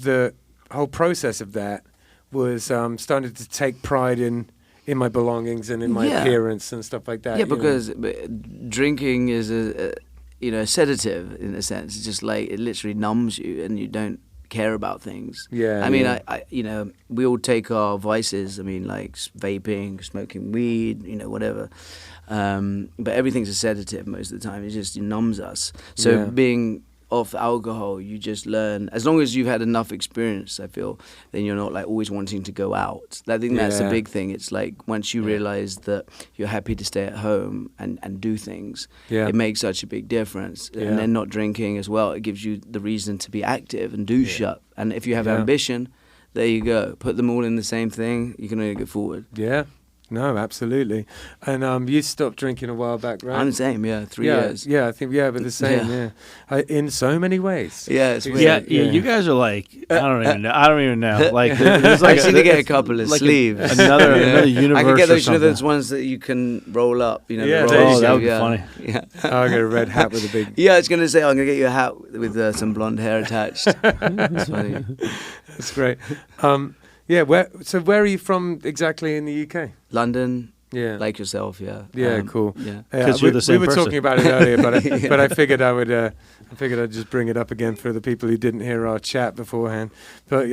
the whole process of that was starting to take pride in my belongings and in my appearance and stuff like that. Yeah, because drinking is a sedative in a sense. It's just like it literally numbs you, and you don't care about things. Yeah. I mean, we all take our vices. I mean, like vaping, smoking weed, whatever. But everything's a sedative most of the time. It just numbs us. So being off alcohol, you just learn. As long as you've had enough experience, I feel, then you're not like always wanting to go out. I think that's the big thing. It's like once you realize that you're happy to stay at home and do things, it makes such a big difference. Yeah. And then not drinking as well, it gives you the reason to be active and do shit. And if you have ambition, there you go. Put them all in the same thing, you can only go forward. Yeah. No, absolutely. And you stopped drinking a while back, right? I'm the same, 3 years. Yeah, I think we're the same. Yeah, in so many ways. Yeah, it's weird. Yeah, you guys are like, I don't even know. Like, there's I like just need to get a couple of like sleeves. another universe. I can get or those something. ones that you can roll up. You know, Yeah, the there you roll go. That would be yeah. funny. Yeah. I got a red hat with a big. Yeah, I was gonna say I'm gonna get you a hat with some blonde hair attached. That's funny. That's great. Where are you from exactly in the UK? London, Yeah. like yourself, yeah. Yeah, cool. Yeah. 'Cause you're the same we were person. talking about it earlier, but I figured I'd just bring it up again for the people who didn't hear our chat beforehand. But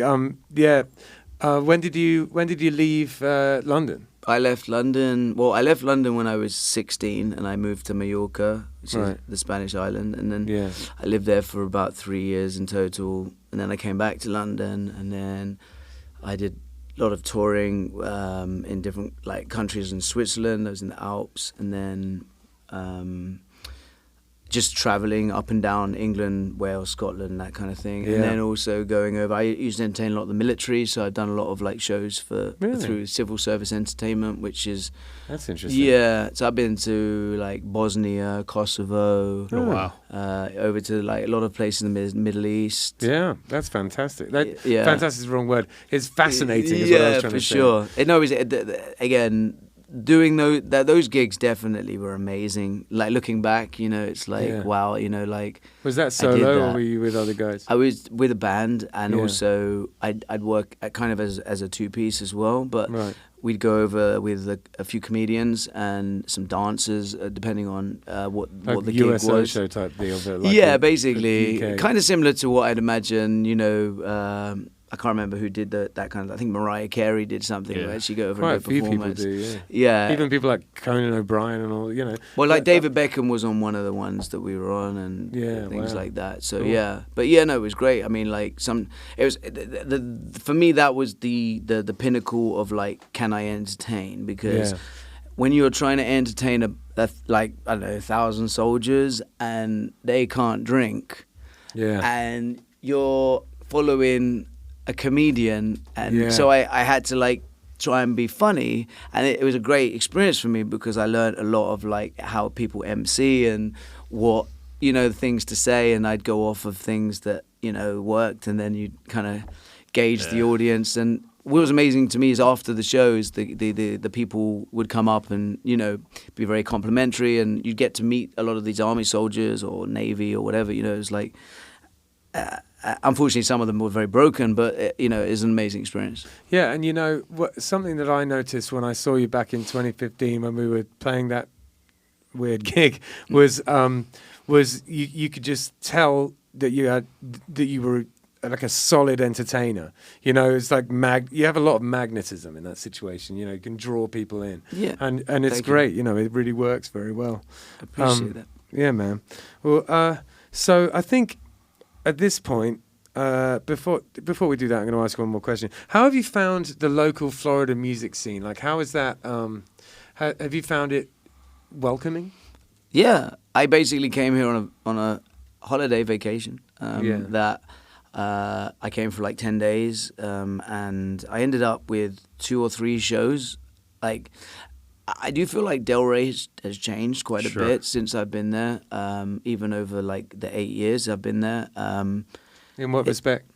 when did you leave London? I left London. Well, I left London when I was 16, and I moved to Mallorca, which is the Spanish island, and then I lived there for about 3 years in total. And then I came back to London, and then I did a lot of touring in different like countries in Switzerland. I was in the Alps, and then just traveling up and down England, Wales, Scotland, that kind of thing. Yeah. And then also going over. I used to entertain a lot of the military, so I've done a lot of like shows through civil service entertainment, which is That's interesting. yeah. So I've been to like Bosnia, Kosovo. Oh, wow. Over to like a lot of places in the Middle East. Yeah, that's fantastic. Yeah. Fantastic is the wrong word. It's fascinating is what I was trying to say. Yeah, for sure. No, again, doing those gigs definitely were amazing. Like looking back, you know, it's like wow, you know, like Was that I did solo or that. were you with other guys? I was with a band, and Yeah. also I'd work kind of as a two-piece as well, but Right. we'd go over with a few comedians and some dancers, depending on what the gig USO was. show type deal. But like Yeah, a basically, UK. kind of similar to what I'd imagine. You know, I can't remember who did that kind of. I think Mariah Carey did something Yeah. where she go over Quite a and do few people performance. do, yeah. Yeah. Even people like Conan O'Brien and all, you know. Well, like David Beckham was on one of the ones that we were on, and Yeah, things wow. like that. So Cool. yeah, but yeah, no, it was great. I mean, like it was for me that was the pinnacle of like, can I entertain? Because Yeah. when you're trying to entertain like I don't know 1,000 soldiers and they can't drink, Yeah. and you're following a comedian, and Yeah. so I had to like try and be funny, and it was a great experience for me because I learned a lot of like how people MC and what, you know, things to say, and I'd go off of things that, you know, worked, and then you'd kind of gauge the audience. And what was amazing to me is after the shows, the people would come up and, you know, be very complimentary, and you'd get to meet a lot of these army soldiers or Navy or whatever. You know, it was like unfortunately some of them were very broken, but you know, it was an amazing experience. Yeah, and you know, something that I noticed when I saw you back in 2015 when we were playing that weird gig was you could just tell that you were like a solid entertainer. You know, it's like you have a lot of magnetism in that situation. You know, you can draw people in. Yeah, and it's thank you. great. You know, it really works very well. Appreciate that. Yeah, man. Well, so I think at this point, before we do that, I'm going to ask one more question. How have you found the local Florida music scene? Like, how is that? Have you found it welcoming? Yeah, I basically came here on a holiday vacation. That I came for like 10 days, and I ended up with 2 or 3 shows. Like, I do feel like Delray has changed quite a bit since I've been there, even over like the 8 years I've been there. In what respect?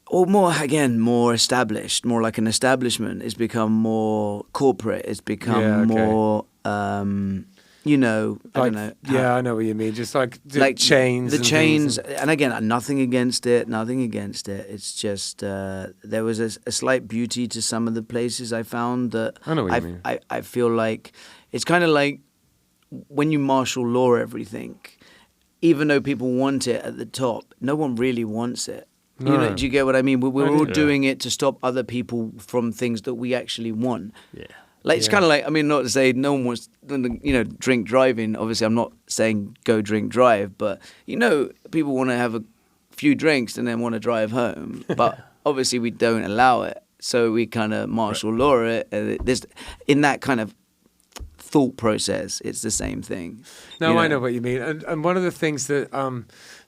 Or more established, more like an establishment. It's become more corporate. It's become more, you know, I don't know. Yeah, I know what you mean. Just like chains. The and chains, things and again, nothing against it. It's just there was a slight beauty to some of the places I found that I know what you mean. I feel like it's kind of like when you martial law everything, even though people want it at the top, no one really wants it. No. You know, do you get what I mean? We're all Yeah. doing it to stop other people from things that we actually want. Yeah. Like, it's Yeah. kind of like, I mean, not to say no one wants, you know, drink driving. Obviously, I'm not saying go drink drive, but, you know, people want to have a few drinks and then want to drive home. But obviously, we don't allow it. So we kind of martial law it. In that kind of thought process, it's the same thing. No, you I know what you mean. And one of the things that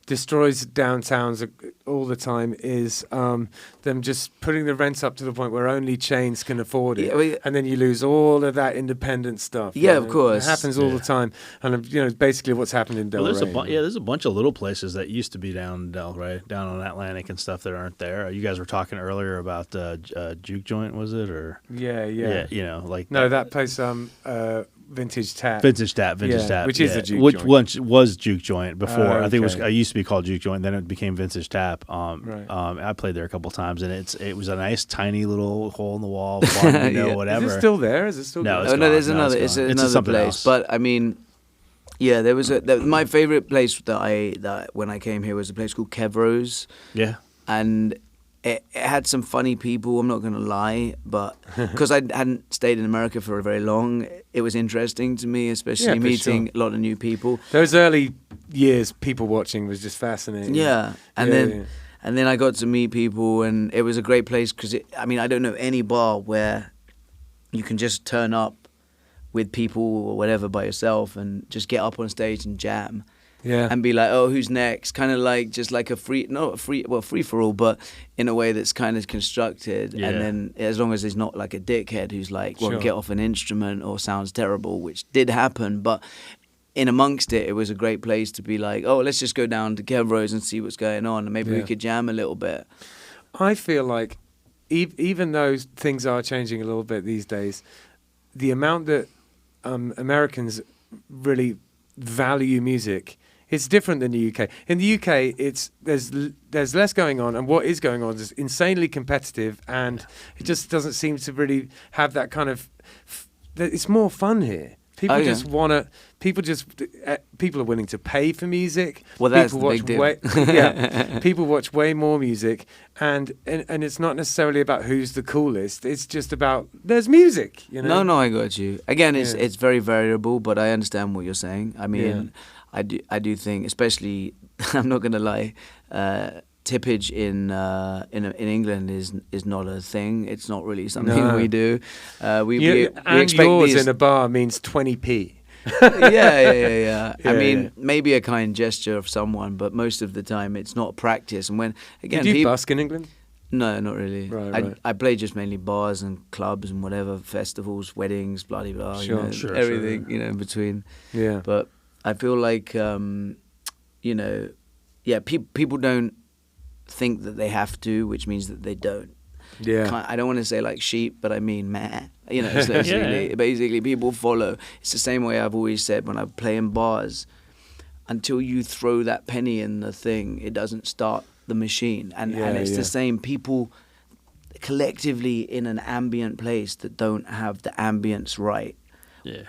destroys downtowns all the time is them just putting the rents up to the point where only chains can afford it, and then you lose all of that independent stuff. Yeah, of course. It happens all the time, and basically what's happened in Delray. There's a bunch of little places that used to be down Delray, down on Atlantic and stuff that aren't there. You guys were talking earlier about Juke Joint, was it? Or yeah. That place. Vintage Tap, which is a Juke joint. Which was Juke Joint before. I think it used to be called Juke Joint. Then it became Vintage Tap. I played there a couple times, and it was a nice tiny little hole in the wall, whatever. Is it still there? Is it still? No, there? There's another. It's another place. Else. But I mean, yeah, there was my favorite place that when I came here was a place called Kevro's. Yeah, and it had some funny people, I'm not going to lie, but because I hadn't stayed in America for very long, it was interesting to me, especially meeting a lot of new people. Those early years, people watching was just fascinating. Yeah, and then I got to meet people, and it was a great place because, I don't know any bar where you can just turn up with people or whatever by yourself and just get up on stage and jam. Yeah. And be like, oh, who's next? Kind of like just like free for all, but in a way that's kind of constructed. Yeah. And then as long as there's not like a dickhead who's like, well, get off an instrument or sounds terrible, which did happen. But in amongst it, it was a great place to be like, oh, let's just go down to Kevro's and see what's going on, and maybe we could jam a little bit. I feel like even though things are changing a little bit these days, the amount that Americans really value music, it's different than the UK. In the UK, there's less going on, and what is going on is insanely competitive, and it just doesn't seem to really have that kind of. It's more fun here. People just want to. People are willing to pay for music. Well, that's the big deal. People watch way more music, and it's not necessarily about who's the coolest. It's just about there's music. No, I got you. Again, it's very variable, but I understand what you're saying. I mean, I do think, especially, I'm not gonna lie, tippage in England is not a thing. It's not really something we do. We expect yours in a bar means 20p. Yeah. I mean, maybe a kind gesture of someone, but most of the time it's not practice. And when again, did you busk in England? No, not really. Right. I play just mainly bars and clubs and whatever, festivals, weddings, blah blah, everything in between. Yeah. But I feel like people don't think that they have to, which means that they don't. Yeah. I don't want to say like sheep, but I mean meh. So basically people follow. It's the same way I've always said when I play in bars. Until you throw that penny in the thing, it doesn't start the machine. And it's the same. People collectively in an ambient place that don't have the ambience right. Yeah.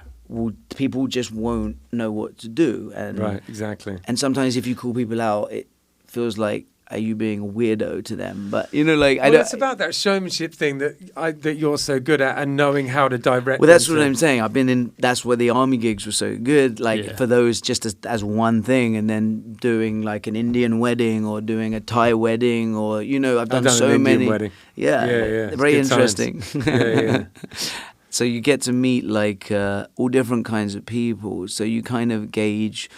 People just won't know what to do. And right, exactly. And sometimes if you call people out, it feels like, are you being a weirdo to them? But it's about that showmanship thing that you're so good at, and knowing how to direct. Well, that's what I'm saying. I've been in. That's where the army gigs were so good. For those just as one thing, and then doing like an Indian wedding or doing a Thai wedding, or I've done so an many. Indian wedding. Yeah. Very interesting. Yeah. So you get to meet like all different kinds of people. So you kind of gauge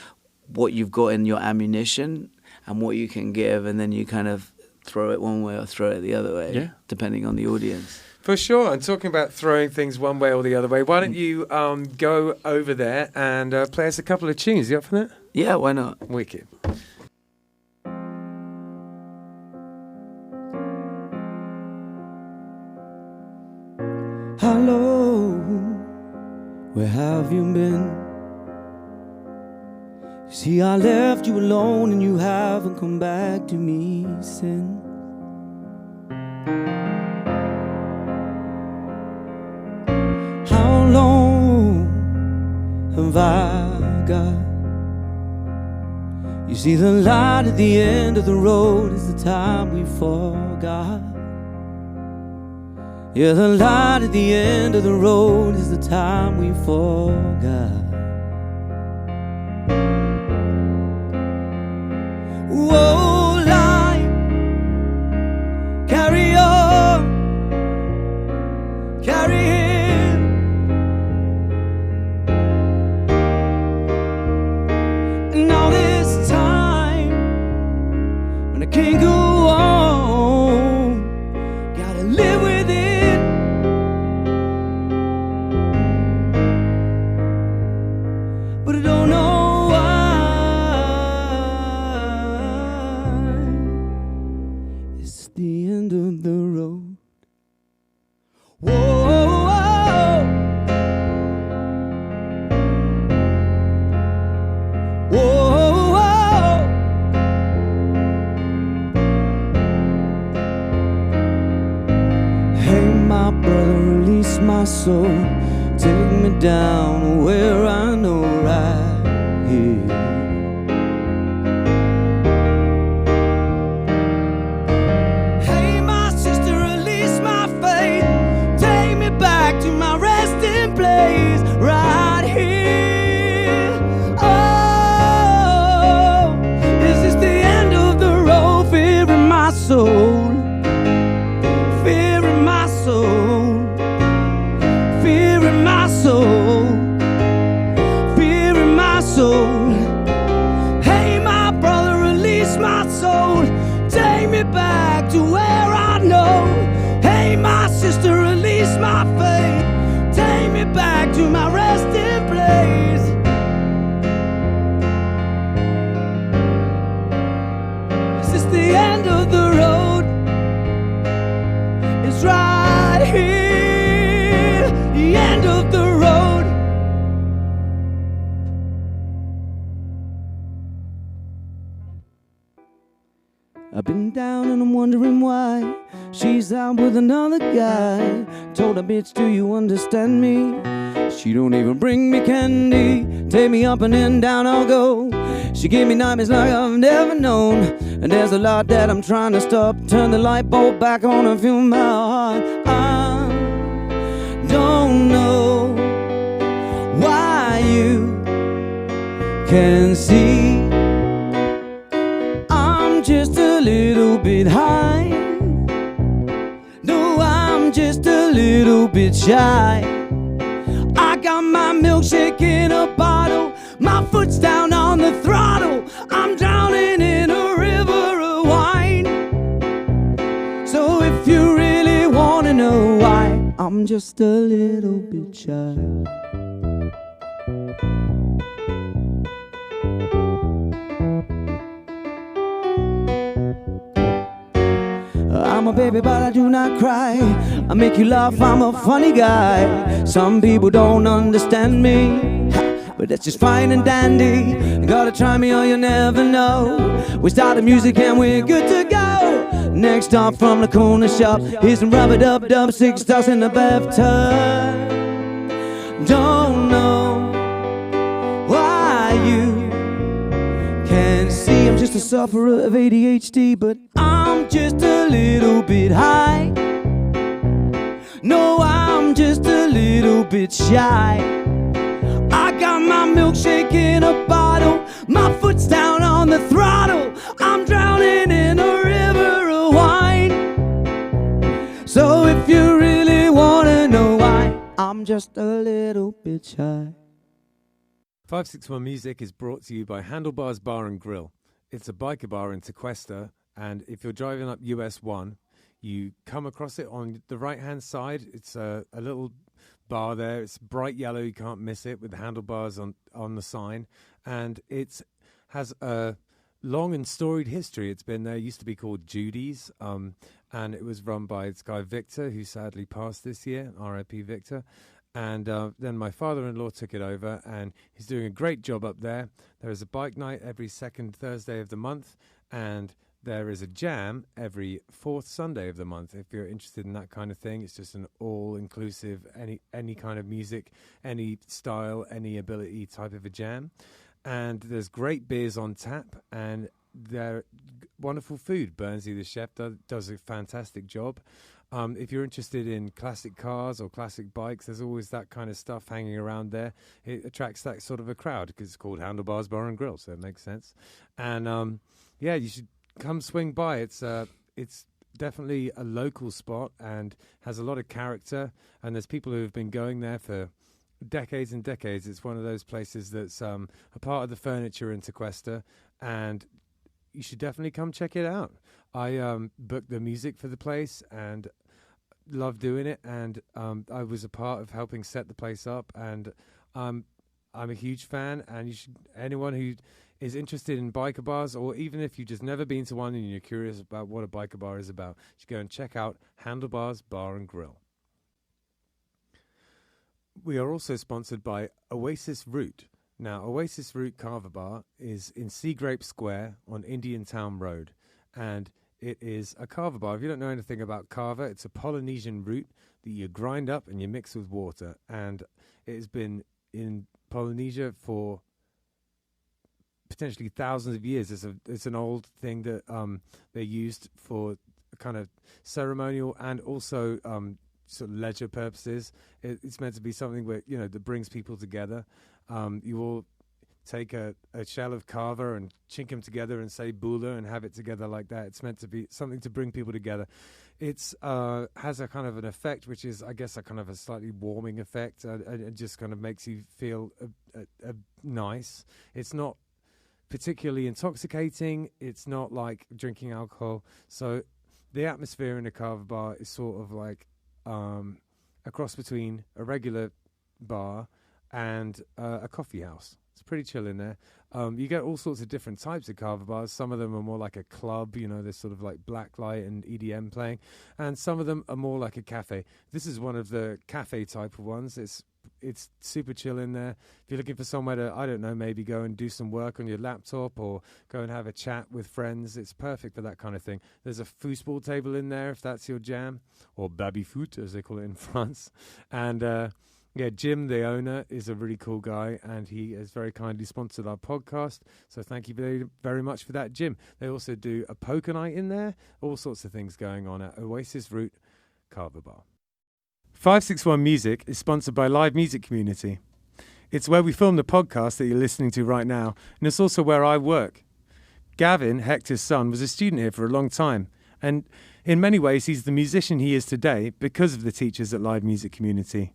what you've got in your ammunition and what you can give, and then you kind of throw it one way or throw it the other way, depending on the audience. For sure. And talking about throwing things one way or the other way, why don't you go over there and play us a couple of tunes? You up for that? Yeah, why not? Wicked. Hello, where have you been? See, I left you alone and you haven't come back to me since. How long have I got? You see, the light at the end of the road is the time we forgot. Yeah, the light at the end of the road is the time we forgot. Whoa, life, carry on, carry him. And all this time soul. Take me down where I know right here. Hey, my sister, release my faith. Take me back to my resting place right here. Oh, is this the end of the road? Fear in my soul. Fear in my soul. Fear in my soul. Fear in my soul. Hey, my brother, release my soul. Take me back to where I know. Hey, my sister, release my faith. Take me back to my resting place. Is this the end of the road? It's right here, the end of the road. I've been down and I'm wondering why she's out with another guy. Told her, bitch, do you understand me? She don't even bring me candy. Take me up and then down I'll go. She gave me nightmares like I've never known. And there's a lot that I'm trying to stop. Turn the light bulb back on and feel my heart. I don't know why you can see I'm just a little bit high. No, I'm just a little bit shy. I got my milkshake in a bottle. My foot's down on the throttle. I'm drowning in a river of wine. So if you really wanna know why, I'm just a little bit shy. I'm a baby, but I do not cry. I make you laugh, I'm a funny guy. Some people don't understand me, but that's just fine and dandy. You gotta try me or you'll never know. We started music and we're good to go. Next stop from the corner shop, here's some rub-a-dub-dub, 6 stars in the bathtub. Don't know why you can't see I'm just a sufferer of ADHD, but I'm just a little bit high. No, I'm just a little bit shy. I got my milkshake in a bottle. My foot's down on the throttle. I'm drowning in a river of wine. So if you really wanna know why, I'm just a little bit shy. 561 Music is brought to you by Handlebars Bar and Grill. It's a biker bar in Tequesta, and if you're driving up US 1, you come across it on the right-hand side. It's a little bar there. It's bright yellow. You can't miss it with the handlebars on the sign. And it has a long and storied history. It's been there. It used to be called Judy's, and it was run by this guy Victor, who sadly passed this year, R.I.P. Victor. And then my father-in-law took it over, and he's doing a great job up there. There is a bike night every second Thursday of the month, and there is a jam every fourth Sunday of the month. If you're interested in that kind of thing, it's just an all-inclusive, any kind of music, any style, any ability type of a jam. And there's great beers on tap, and they're wonderful food. Burnsy, the chef, does a fantastic job. If you're interested in classic cars or classic bikes, there's always that kind of stuff hanging around there. It attracts that sort of a crowd because it's called Handlebars Bar and Grill, so it makes sense. And yeah, you should come swing by. It's definitely a local spot and has a lot of character, and there's people who have been going there for decades and decades. It's one of those places that's a part of the furniture in Tequesta, and you should definitely come check it out. I booked the music for the place and love doing it, and I was a part of helping set the place up, and I'm a huge fan, and anyone who is interested in biker bars, or even if you've just never been to one and you're curious about what a biker bar is about, you should go and check out Handlebars Bar and Grill. We are also sponsored by Oasis Root. Now, Oasis Root Kava Bar is in Sea Grape Square on Indiantown Rd, and it is a kava bar. If you don't know anything about kava, it's a Polynesian root that you grind up and you mix with water. And it has been in Polynesia for potentially thousands of years. It's an old thing that they used for kind of ceremonial and also sort of leisure purposes. It's meant to be something where, you know, that brings people together. You all take a shell of Kava and chink them together and say bula and have it together like that. It's meant to be something to bring people together. It's has a kind of an effect, which is, I guess, a kind of a slightly warming effect. It just kind of makes you feel nice. It's not particularly intoxicating. It's not like drinking alcohol. So the atmosphere in a Kava bar is sort of like a cross between a regular bar and a coffee house. It's pretty chill in there. You get all sorts of different types of Kava bars. Some of them are more like a club, you know, there's sort of like blacklight and EDM playing. And some of them are more like a cafe. This is one of the cafe type of ones. It's super chill in there. If you're looking for somewhere to, I don't know, maybe go and do some work on your laptop or go and have a chat with friends, it's perfect for that kind of thing. There's a foosball table in there if that's your jam, or baby-foot as they call it in France. And yeah, Jim, the owner, is a really cool guy, and he has very kindly sponsored our podcast. So thank you very, very much for that, Jim. They also do a poker night in there, all sorts of things going on at Oasis Route Kava Bar. 561 Music is sponsored by Live Music Community. It's where we film the podcast that you're listening to right now, and it's also where I work. Gavin, Hector's son, was a student here for a long time, and in many ways he's the musician he is today because of the teachers at Live Music Community.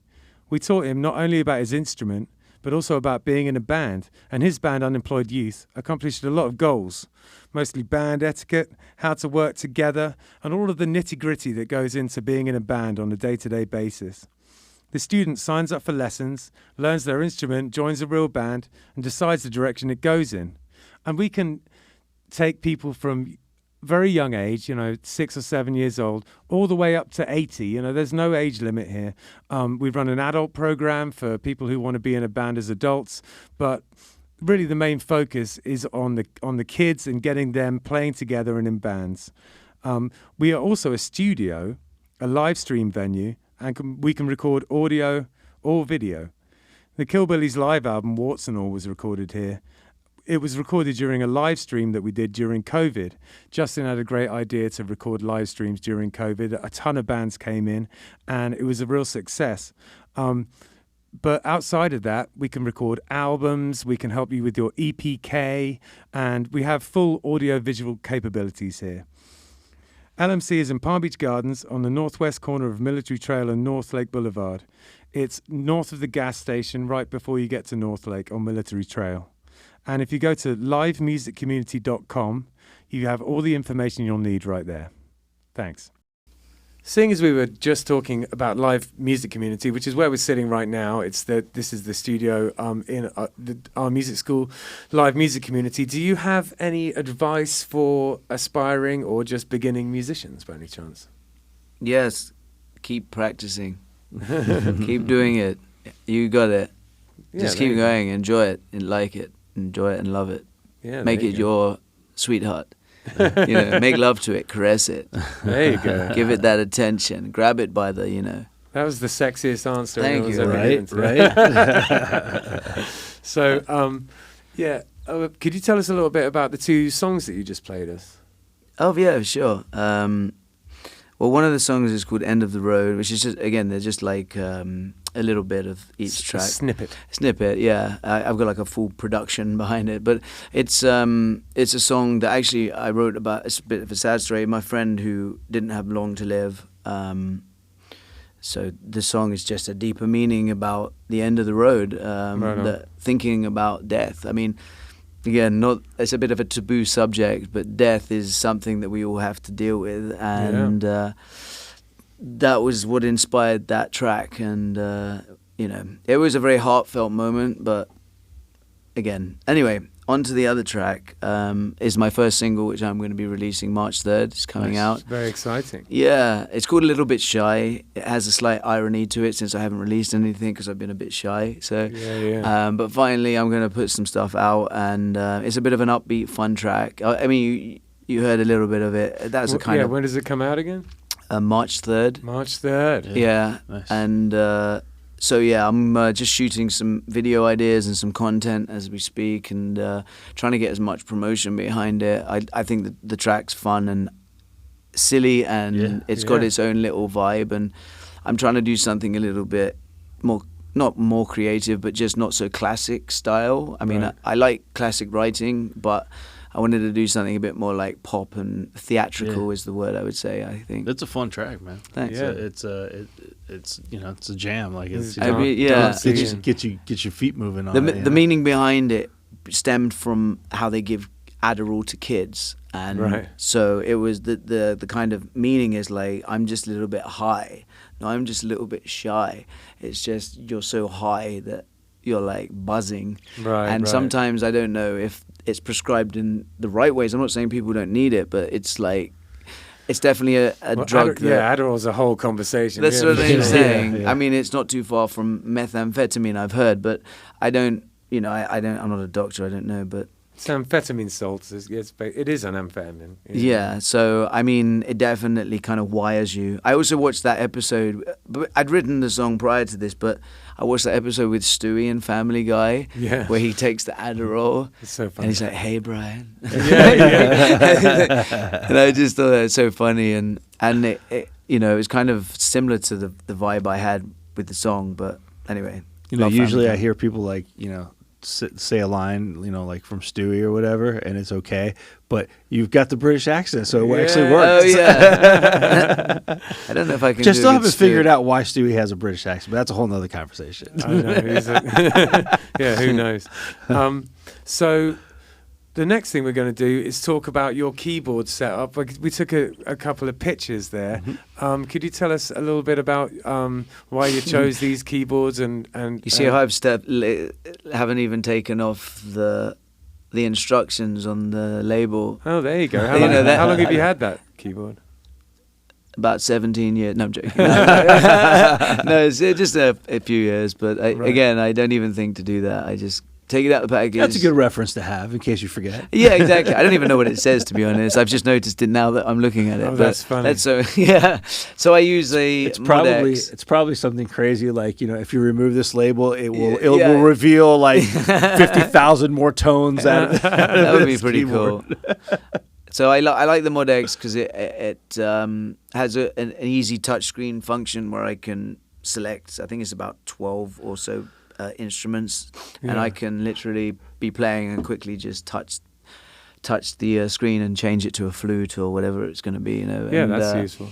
We taught him not only about his instrument, but also about being in a band, and his band, Unemployed Youth, accomplished a lot of goals, mostly band etiquette, how to work together, and all of the nitty-gritty that goes into being in a band on a day-to-day basis. The student signs up for lessons, learns their instrument, joins a real band, and decides the direction it goes in. And we can take people from very young age, 6 or 7 years old, all the way up to 80. There's no age limit here. We run an adult program for people who want to be in a band as adults, but really the main focus is on the kids and getting them playing together and in bands. We are also a studio, a live stream venue, and we can record audio or video. The Killbillies live album, Warts and All, was recorded here. It was recorded during a live stream that we did during COVID. Justin had a great idea to record live streams during COVID. A ton of bands came in, and it was a real success. But outside of that, we can record albums, we can help you with your EPK, and we have full audio-visual capabilities here. LMC is in Palm Beach Gardens on the northwest corner of Military Trail and North Lake Boulevard. It's north of the gas station, right before you get to North Lake on Military Trail. And if you go to livemusiccommunity.com, you have all the information you'll need right there. Thanks. Seeing as we were just talking about Live Music Community, which is where we're sitting right now, this is the studio in our music school, Live Music Community. Do you have any advice for aspiring or just beginning musicians by any chance? Yes, keep practicing. Keep doing it. You got it. Just keep going. Enjoy it and like it. Enjoy it and love it. Yeah, make it your sweetheart. Make love to it, caress it. There you go. Give it that attention. Grab it by the, That was the sexiest answer. Thank you. Right. So, could you tell us a little bit about the two songs that you just played us? Oh yeah, sure. Well, one of the songs is called "End of the Road," which is just, again, they're just like a little bit of each track. Snippet, yeah. I've got like a full production behind it, but it's a song that actually I wrote about. It's a bit of a sad story. My friend who didn't have long to live, so the song is just a deeper meaning about the end of the road, thinking about death. I mean, again, it's a bit of a taboo subject, but death is something that we all have to deal with, and that was what inspired that track. And it was a very heartfelt moment. But again, anyway, on to the other track. Is my first single, which I'm going to be releasing March 3rd. It's coming out. Very exciting. Yeah, it's called A Little Bit Shy. It has a slight irony to it since I haven't released anything because I've been a bit shy. So, but finally, I'm going to put some stuff out, and it's a bit of an upbeat, fun track. I mean, you heard a little bit of it. That's a kind of. When does it come out again? March 3rd. March 3rd. Yeah. Nice. And so, yeah, I'm just shooting some video ideas and some content as we speak, and trying to get as much promotion behind it. I think that the track's fun and silly, and it's got its own little vibe, and I'm trying to do something a little bit more, not more creative, but just not so classic style. I mean, I like classic writing, but I wanted to do something a bit more like pop and theatrical is the word I would say. I think it's a fun track, man. Thanks. Yeah. It's it's a jam. Like it's get your feet moving on. The meaning behind it stemmed from how they give Adderall to kids, and so it was the kind of meaning is like, I'm just a little bit high. No, I'm just a little bit shy. It's just you're so high that you're like buzzing. And sometimes I don't know if it's prescribed in the right ways. I'm not saying people don't need it, but it's like, it's definitely a drug. Adderall's a whole conversation. That's what I'm saying. I mean, it's not too far from methamphetamine, I've heard, but I don't, I'm not a doctor, I don't know, but. It's amphetamine salts. It is an amphetamine. Yeah, so I mean, it definitely kind of wires you. I also watched that episode. I'd written the song prior to this, but I watched that episode with Stewie and Family Guy, where he takes the Adderall. It's so funny. And he's like, "Hey, Brian." Yeah. And I just thought that was so funny, and it it was kind of similar to the vibe I had with the song. But anyway, usually I hear people like say a line, like from Stewie or whatever, and it's okay. But you've got the British accent, so it actually works. Oh yeah. I don't know if I can. Still haven't figured out why Stewie has a British accent, but that's a whole nother conversation. I know. Who knows? So the next thing we're going to do is talk about your keyboard setup. We took a couple of pictures there. Mm-hmm. Could you tell us a little bit about why you chose these keyboards and you see how I've haven't even taken off the instructions on the label. Oh, there you go. How long have you had that keyboard? About 17 years. No, I'm joking. No, it's just a few years. But again, I don't even think to do that. I just take it out of the package. That's a good reference to have in case you forget. Yeah, exactly. I don't even know what it says, to be honest. I've just noticed it now that I'm looking at it. Oh, that's funny. So I use a It's probably something crazy like, if you remove this label, it will reveal like 50,000 more tones. That would be pretty cool. So I like the Mod X because it has an easy touchscreen function where I can select, I think it's about 12 or so instruments, and I can literally be playing and quickly just touch the screen and change it to a flute or whatever it's going to be. Yeah, that's useful.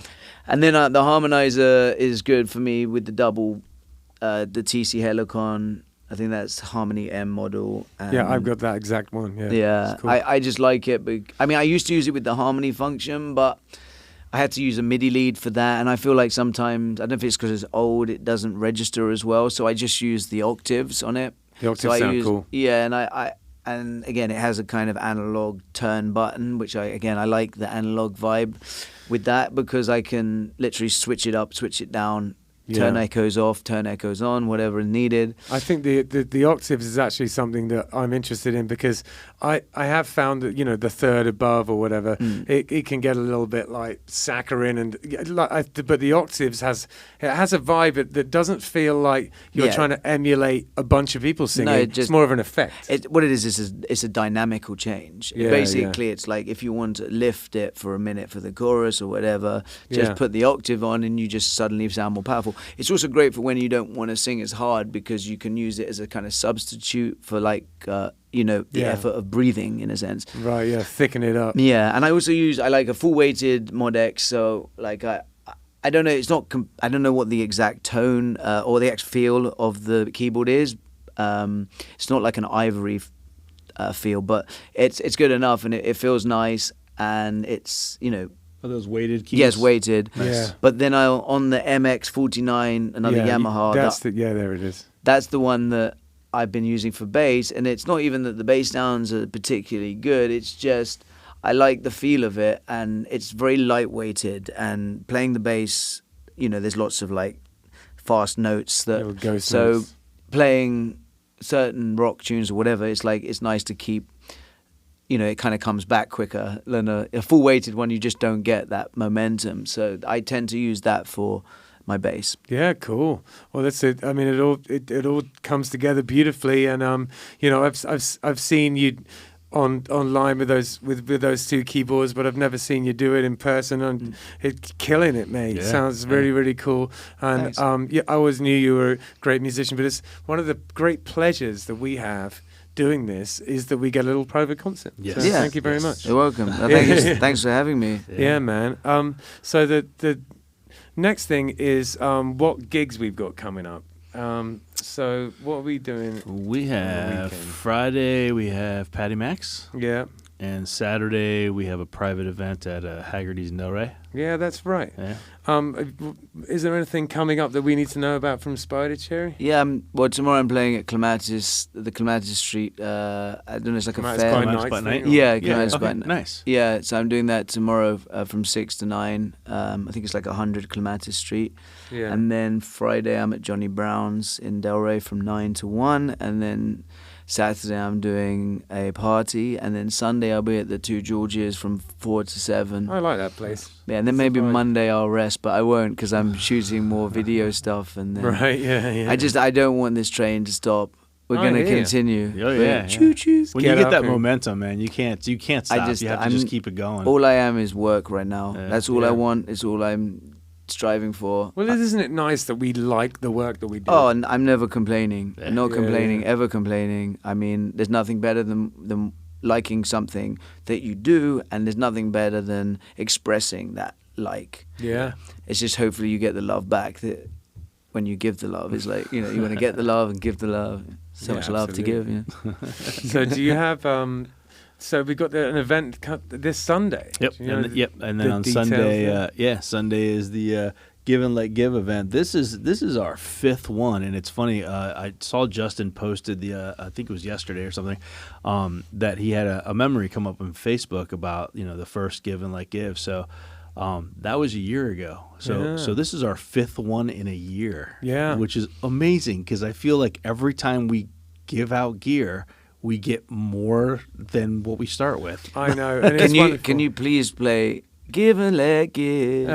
And then the harmonizer is good for me with the double, the TC Helicon. I think that's Harmony M model. Yeah, I've got that exact one. Yeah, cool. I just like it. But I mean, I used to use it with the harmony function, but I had to use a MIDI lead for that, and I feel like sometimes, I don't know if it's because it's old, it doesn't register as well, so I just use the octaves on it. The octaves sound cool. Yeah, and again, it has a kind of analog turn button, which I like the analog vibe with that, because I can literally switch it up, switch it down, turn echoes off, turn echoes on, whatever is needed. I think the octaves is actually something that I'm interested in, because I have found that the third above or whatever, it can get a little bit like saccharine, but the octaves has a vibe that doesn't feel like you're trying to emulate a bunch of people singing. No, it's more of an effect. What it is it's a dynamical change. Basically, it's like if you want to lift it for a minute for the chorus or whatever, just put the octave on and you just suddenly sound more powerful. It's also great for when you don't want to sing as hard, because you can use it as a kind of substitute for like the effort of breathing in a sense. Right, yeah, thicken it up. Yeah, and I also I like a full weighted Mod X, so like I don't know, I don't know what the exact tone or the exact feel of the keyboard is. It's not like an ivory feel, but it's good enough, and it feels nice, and it's Are those weighted keys? Yes, weighted. Nice. Yeah. But then on the MX49, another Yamaha. There it is. That's the one that I've been using for bass, and it's not even that the bass sounds are particularly good. It's just I like the feel of it, and it's very lightweighted. And playing the bass, there's lots of like fast notes notes. Playing certain rock tunes or whatever, it's like it's nice to keep it kind of comes back quicker than a full-weighted one. You just don't get that momentum. So I tend to use that for my bass. Yeah, cool. Well, that's it. I mean, it all comes together beautifully, and I've seen you online with those two keyboards, but I've never seen you do it in person, and it's killing it, mate. Yeah. Sounds really, really cool. And I always knew you were a great musician, but it's one of the great pleasures that we have doing this is that we get a little private concert. Yes. So Yeah. thank you very much. You're welcome. Thanks for having me. Yeah, man. So the next thing is what gigs we've got coming up. So what are we doing? We have weekend? Friday, we have Patty Max, Yeah. and Saturday we have a private event at Haggerty's in Delray. Yeah, that's right. Yeah. Is there anything coming up that we need to know about from Spider Cherry? Yeah, well, tomorrow I'm playing at the Clematis Street. I don't know, it's like Clematis a fair. by Clematis night by thing, night? or- Yeah, Clematis by Okay, night. nice. Yeah, so I'm doing that tomorrow from 6 to 9. I think it's like 100 Clematis Street. Yeah. And then Friday I'm at Johnny Brown's in Delray from 9 to 1. And then Saturday I'm doing a party. And then Sunday I'll be at the Two Georges from 4 to 7. I like that place. Yeah, and then It's maybe a vibe. Monday I'll rest, but I won't because I'm shooting more video stuff. And then Right, yeah. I don't want this train to stop. We're I going to hear you. continue. Oh, yeah. Choo choos. When Get you get up that and- momentum, man, you can't stop. You have to just keep it going. All I am is work right now. Yeah. That's all Yeah. I want. It's all I'm striving for. Well, isn't it nice that we like the work that we do? Oh, and I'm never complaining. Yeah. Not Yeah, complaining, yeah. ever complaining. I mean, there's nothing better than liking something that you do, and there's nothing better than expressing that like. Yeah. It's just hopefully you get the love back that when you give the love. It's like, you want to get the love and give the love. So Yeah, much love to give, So do you have so we got an event this Sunday. Yep. Do you know And then the on details Sunday, there? Sunday is the Give and Let Give event. This is our fifth one, and it's funny. I saw Justin posted I think it was yesterday or something, that he had a memory come up on Facebook about the first Give and Let Give. So that was a year ago. So this is our fifth one in a year. Yeah. Which is amazing because I feel like every time we give out gear, we get more than what we start with. I know. And it's wonderful. Can you please play Give and Let Give?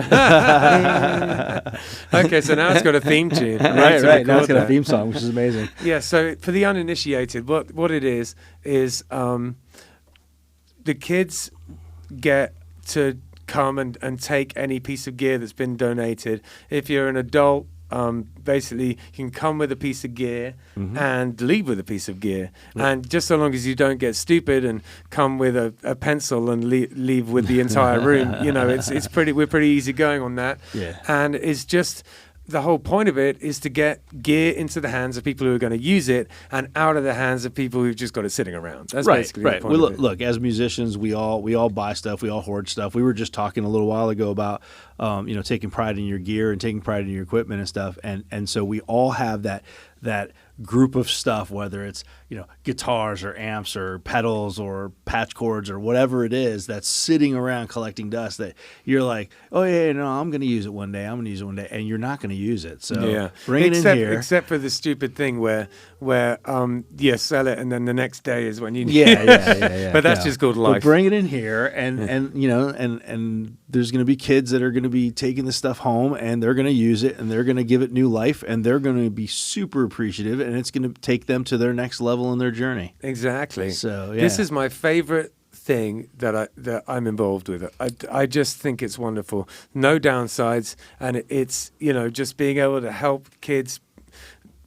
Okay, so now it's got a theme tune. Right. to Now record it's got a that. theme song, which is amazing. Yeah, so for the uninitiated, what it is the kids get to come and take any piece of gear that's been donated. If you're an adult, basically you can come with a piece of gear and leave with a piece of gear. And just so long as you don't get stupid and come with a pencil and leave with the entire room, we're pretty easy going on that. Yeah. And it's just the whole point of it is to get gear into the hands of people who are going to use it and out of the hands of people who've just got it sitting around. That's basically the point of it. Look, as musicians, we all buy stuff, we all hoard stuff. We were just talking a little while ago about taking pride in your gear and taking pride in your equipment and stuff. And so we all have that group of stuff, whether it's guitars or amps or pedals or patch cords or whatever it is that's sitting around collecting dust that you're like, oh yeah, no, I'm going to use it one day, and you're not going to use it. So bring it in here. Except for the stupid thing where you sell it and then the next day is when you need Yeah. But that's just called life. But bring it in here, and there's going to be kids that are going to be taking this stuff home, and they're going to use it, and they're going to give it new life, and they're going to be super appreciative, and it's going to take them to their next level in their journey. Exactly. So this is my favorite thing that I'm involved with. I just think it's wonderful. No downsides, and it's just being able to help kids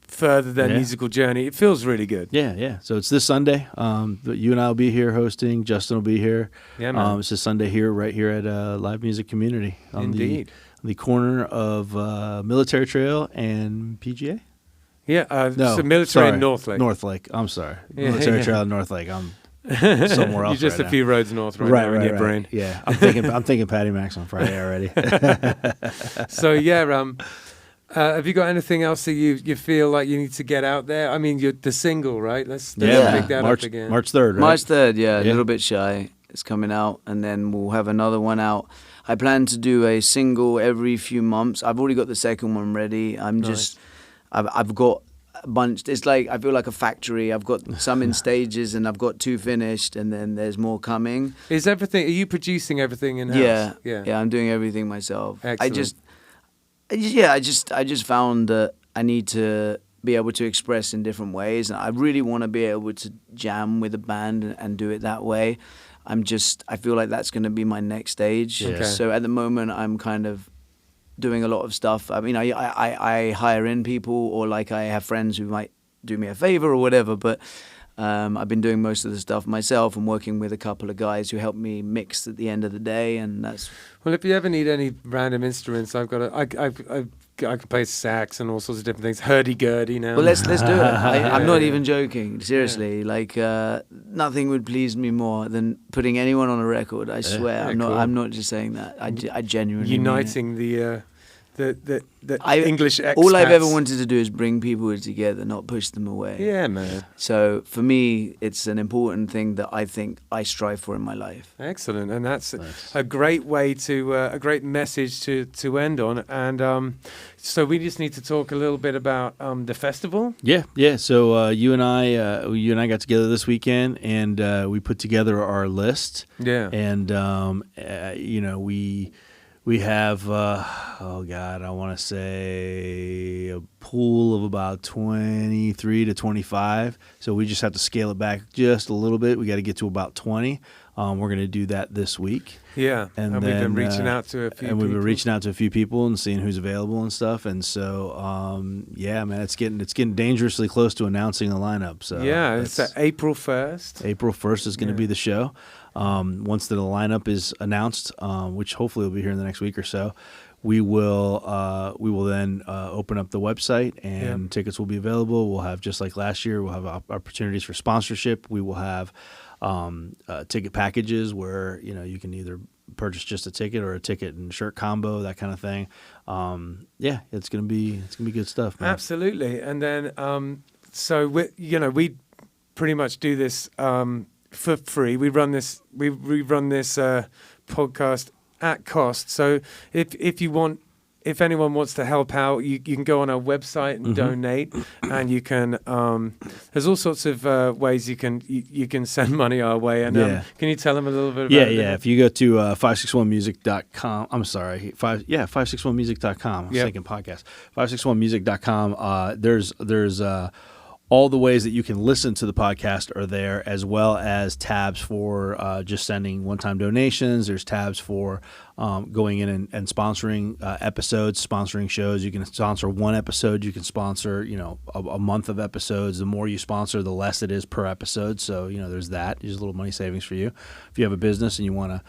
further their musical journey. It feels really good. Yeah. So it's this Sunday. You and I will be here hosting. Justin will be here. Yeah, man. It's this Sunday right here at Live Music Community on Indeed. the corner of Military Trail and PGA. Yeah, No, so military sorry. in North Lake. North Lake. I'm sorry. Yeah, Military yeah. Trail in North Lake. I'm somewhere else. You're just right a now. few roads north now in your brain. Yeah, I'm thinking Patty Max on Friday already. So have you got anything else that you feel like you need to get out there? I mean, you're the single, right? Let's pick that March, up again. March 3rd, right? March 3rd, a little bit shy. It's coming out, and then we'll have another one out. I plan to do a single every few months. I've already got the second one ready. I've got a bunch. It's like I feel like a factory. I've got some in stages, and I've got 2 finished, and then there's more coming. Is everything? Are you producing everything in house? Yeah. I'm doing everything myself. Excellent. I just found that I need to be able to express in different ways, and I really want to be able to jam with a band and do it that way. I feel like that's going to be my next stage. Yeah. Okay. So at the moment, I'm kind of doing a lot of stuff. I mean, I hire in people, or like I have friends who might do me a favor or whatever, but I've been doing most of the stuff myself and working with a couple of guys who help me mix at the end of the day, and that's... Well, if you ever need any random instruments, I can play sax and all sorts of different things. Hurdy-gurdy now. Well, let's do it. I'm not even joking. Seriously, like nothing would please me more than putting anyone on a record. I swear, I'm not just saying that. I genuinely uniting mean it. the English expats. All I've ever wanted to do is bring people together, not push them away. Yeah, man. So for me, it's an important thing that I think I strive for in my life. Excellent, and that's a great way to a great message to end on. And so we just need to talk a little bit about the festival. Yeah. So you and I got together this weekend, and we put together our list. Yeah, and we have, I want to say a pool of about 23 to 25. So we just have to scale it back just a little bit. We got to get to about 20. We're going to do that this week. Yeah, and then, we've been reaching out to a few people. We've been reaching out to a few people and seeing who's available and stuff. And so, yeah, man, it's getting dangerously close to announcing the lineup. So yeah, it's April 1st. April 1st is going to be the show. Once the lineup is announced, which hopefully will be here in the next week or so, we will then open up the website, and tickets will be available. We'll have, just like last year, we'll have opportunities for sponsorship. We will have ticket packages where you can either purchase just a ticket or a ticket and shirt combo, that kind of thing. Yeah, it's gonna be good stuff, man. Absolutely. And then so we pretty much do this for free. We run this podcast at cost. So if anyone wants to help out, you can go on our website and donate, and you can. There's all sorts of ways you can send money our way. And can you tell them a little bit about it? Yeah. If you go to 561music.com, I'm sorry, 561music.com. I was thinking podcast. 561music.com. There's all the ways that you can listen to the podcast are there, as well as tabs for just sending one-time donations. There's tabs for going in and sponsoring episodes, sponsoring shows. You can sponsor one episode. You can sponsor, a month of episodes. The more you sponsor, the less it is per episode. So, there's that. There's a little money savings for you. If you have a business and you want to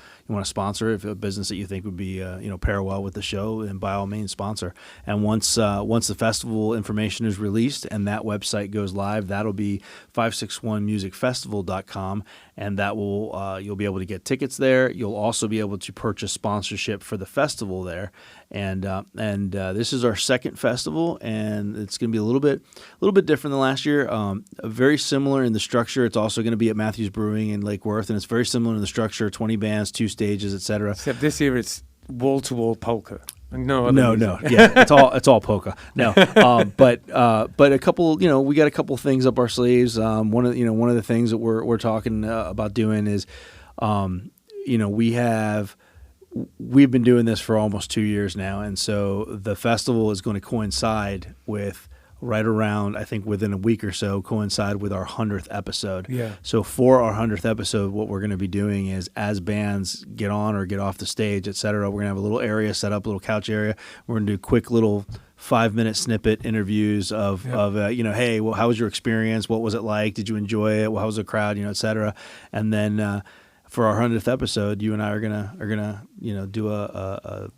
sponsor, if you have a business that you think would be, pair well with the show, then by all means sponsor. And once the festival information is released and that website goes live, that'll be 561musicfestival.com, and that will you'll be able to get tickets there. You'll also be able to purchase sponsorship for the festival there, and this is our second festival, and it's going to be a little bit different than last year. Very similar in the structure. It's also going to be at Matthews Brewing in Lake Worth, and it's very similar in the structure: 20 bands, 2 stages, etc. Except this year it's wall-to-wall polka. No. Yeah, it's all polka. No, but a couple, we got a couple things up our sleeves. One of the things that we're talking about doing is, we've been doing this for almost 2 years now, and so the festival is going to coincide with right around, I think within a week or so, coincide with our 100th episode. Yeah. So for our 100th episode, what we're going to be doing is, as bands get on or get off the stage, etc., we're going to have a little area set up, a little couch area. We're going to do quick little 5-minute snippet interviews of hey, well, how was your experience? What was it like? Did you enjoy it? Well, how was the crowd? etc. And then for our 100th episode, you and I are gonna do a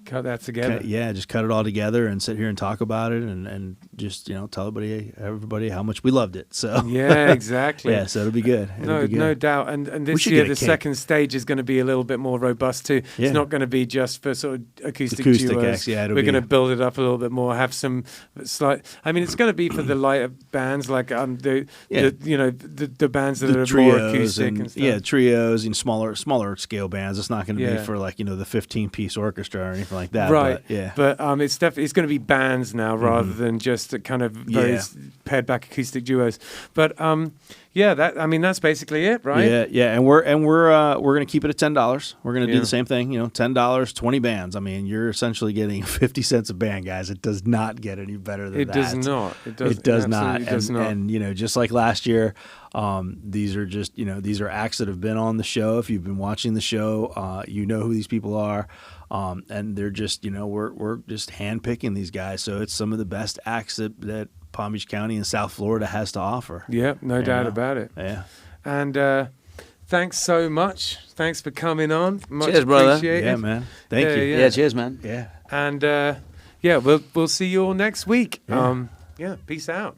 cut that together. Just cut it all together and sit here and talk about it and just tell everybody how much we loved it. So yeah, exactly. Yeah, so it'll be good. No doubt. And this year the second stage is going to be a little bit more robust too. Yeah. It's not going to be just for sort of acoustic duos. Acts, yeah, we're going to build it up a little bit more. Have some slight. I mean, it's going to be for the lighter bands like the bands that are more acoustic and stuff. Yeah, trios and smaller scale bands. It's not going to be for the 15-piece orchestra or anything like that. Right. But, yeah. But it's going to be bands now rather than just a kind of very pared back acoustic duos. But that's basically it, right? Yeah. And we're going to keep it at $10. We're going to do the same thing. $10, 20 bands. I mean, you're essentially getting 50 cents a band, guys. It does not get any better than that. It does not. It does not. And just like last year, these are just these are acts that have been on the show. If you've been watching the show, you know who these people are, and they're just we're just handpicking these guys. So it's some of the best acts that Palm Beach County and South Florida has to offer. Yeah, no doubt about it. Yeah, and thanks so much. Thanks for coming on. Much cheers, brother. appreciated. Yeah, man. Thank you. Yeah, cheers, man. Yeah, and we'll see you all next week. Peace out.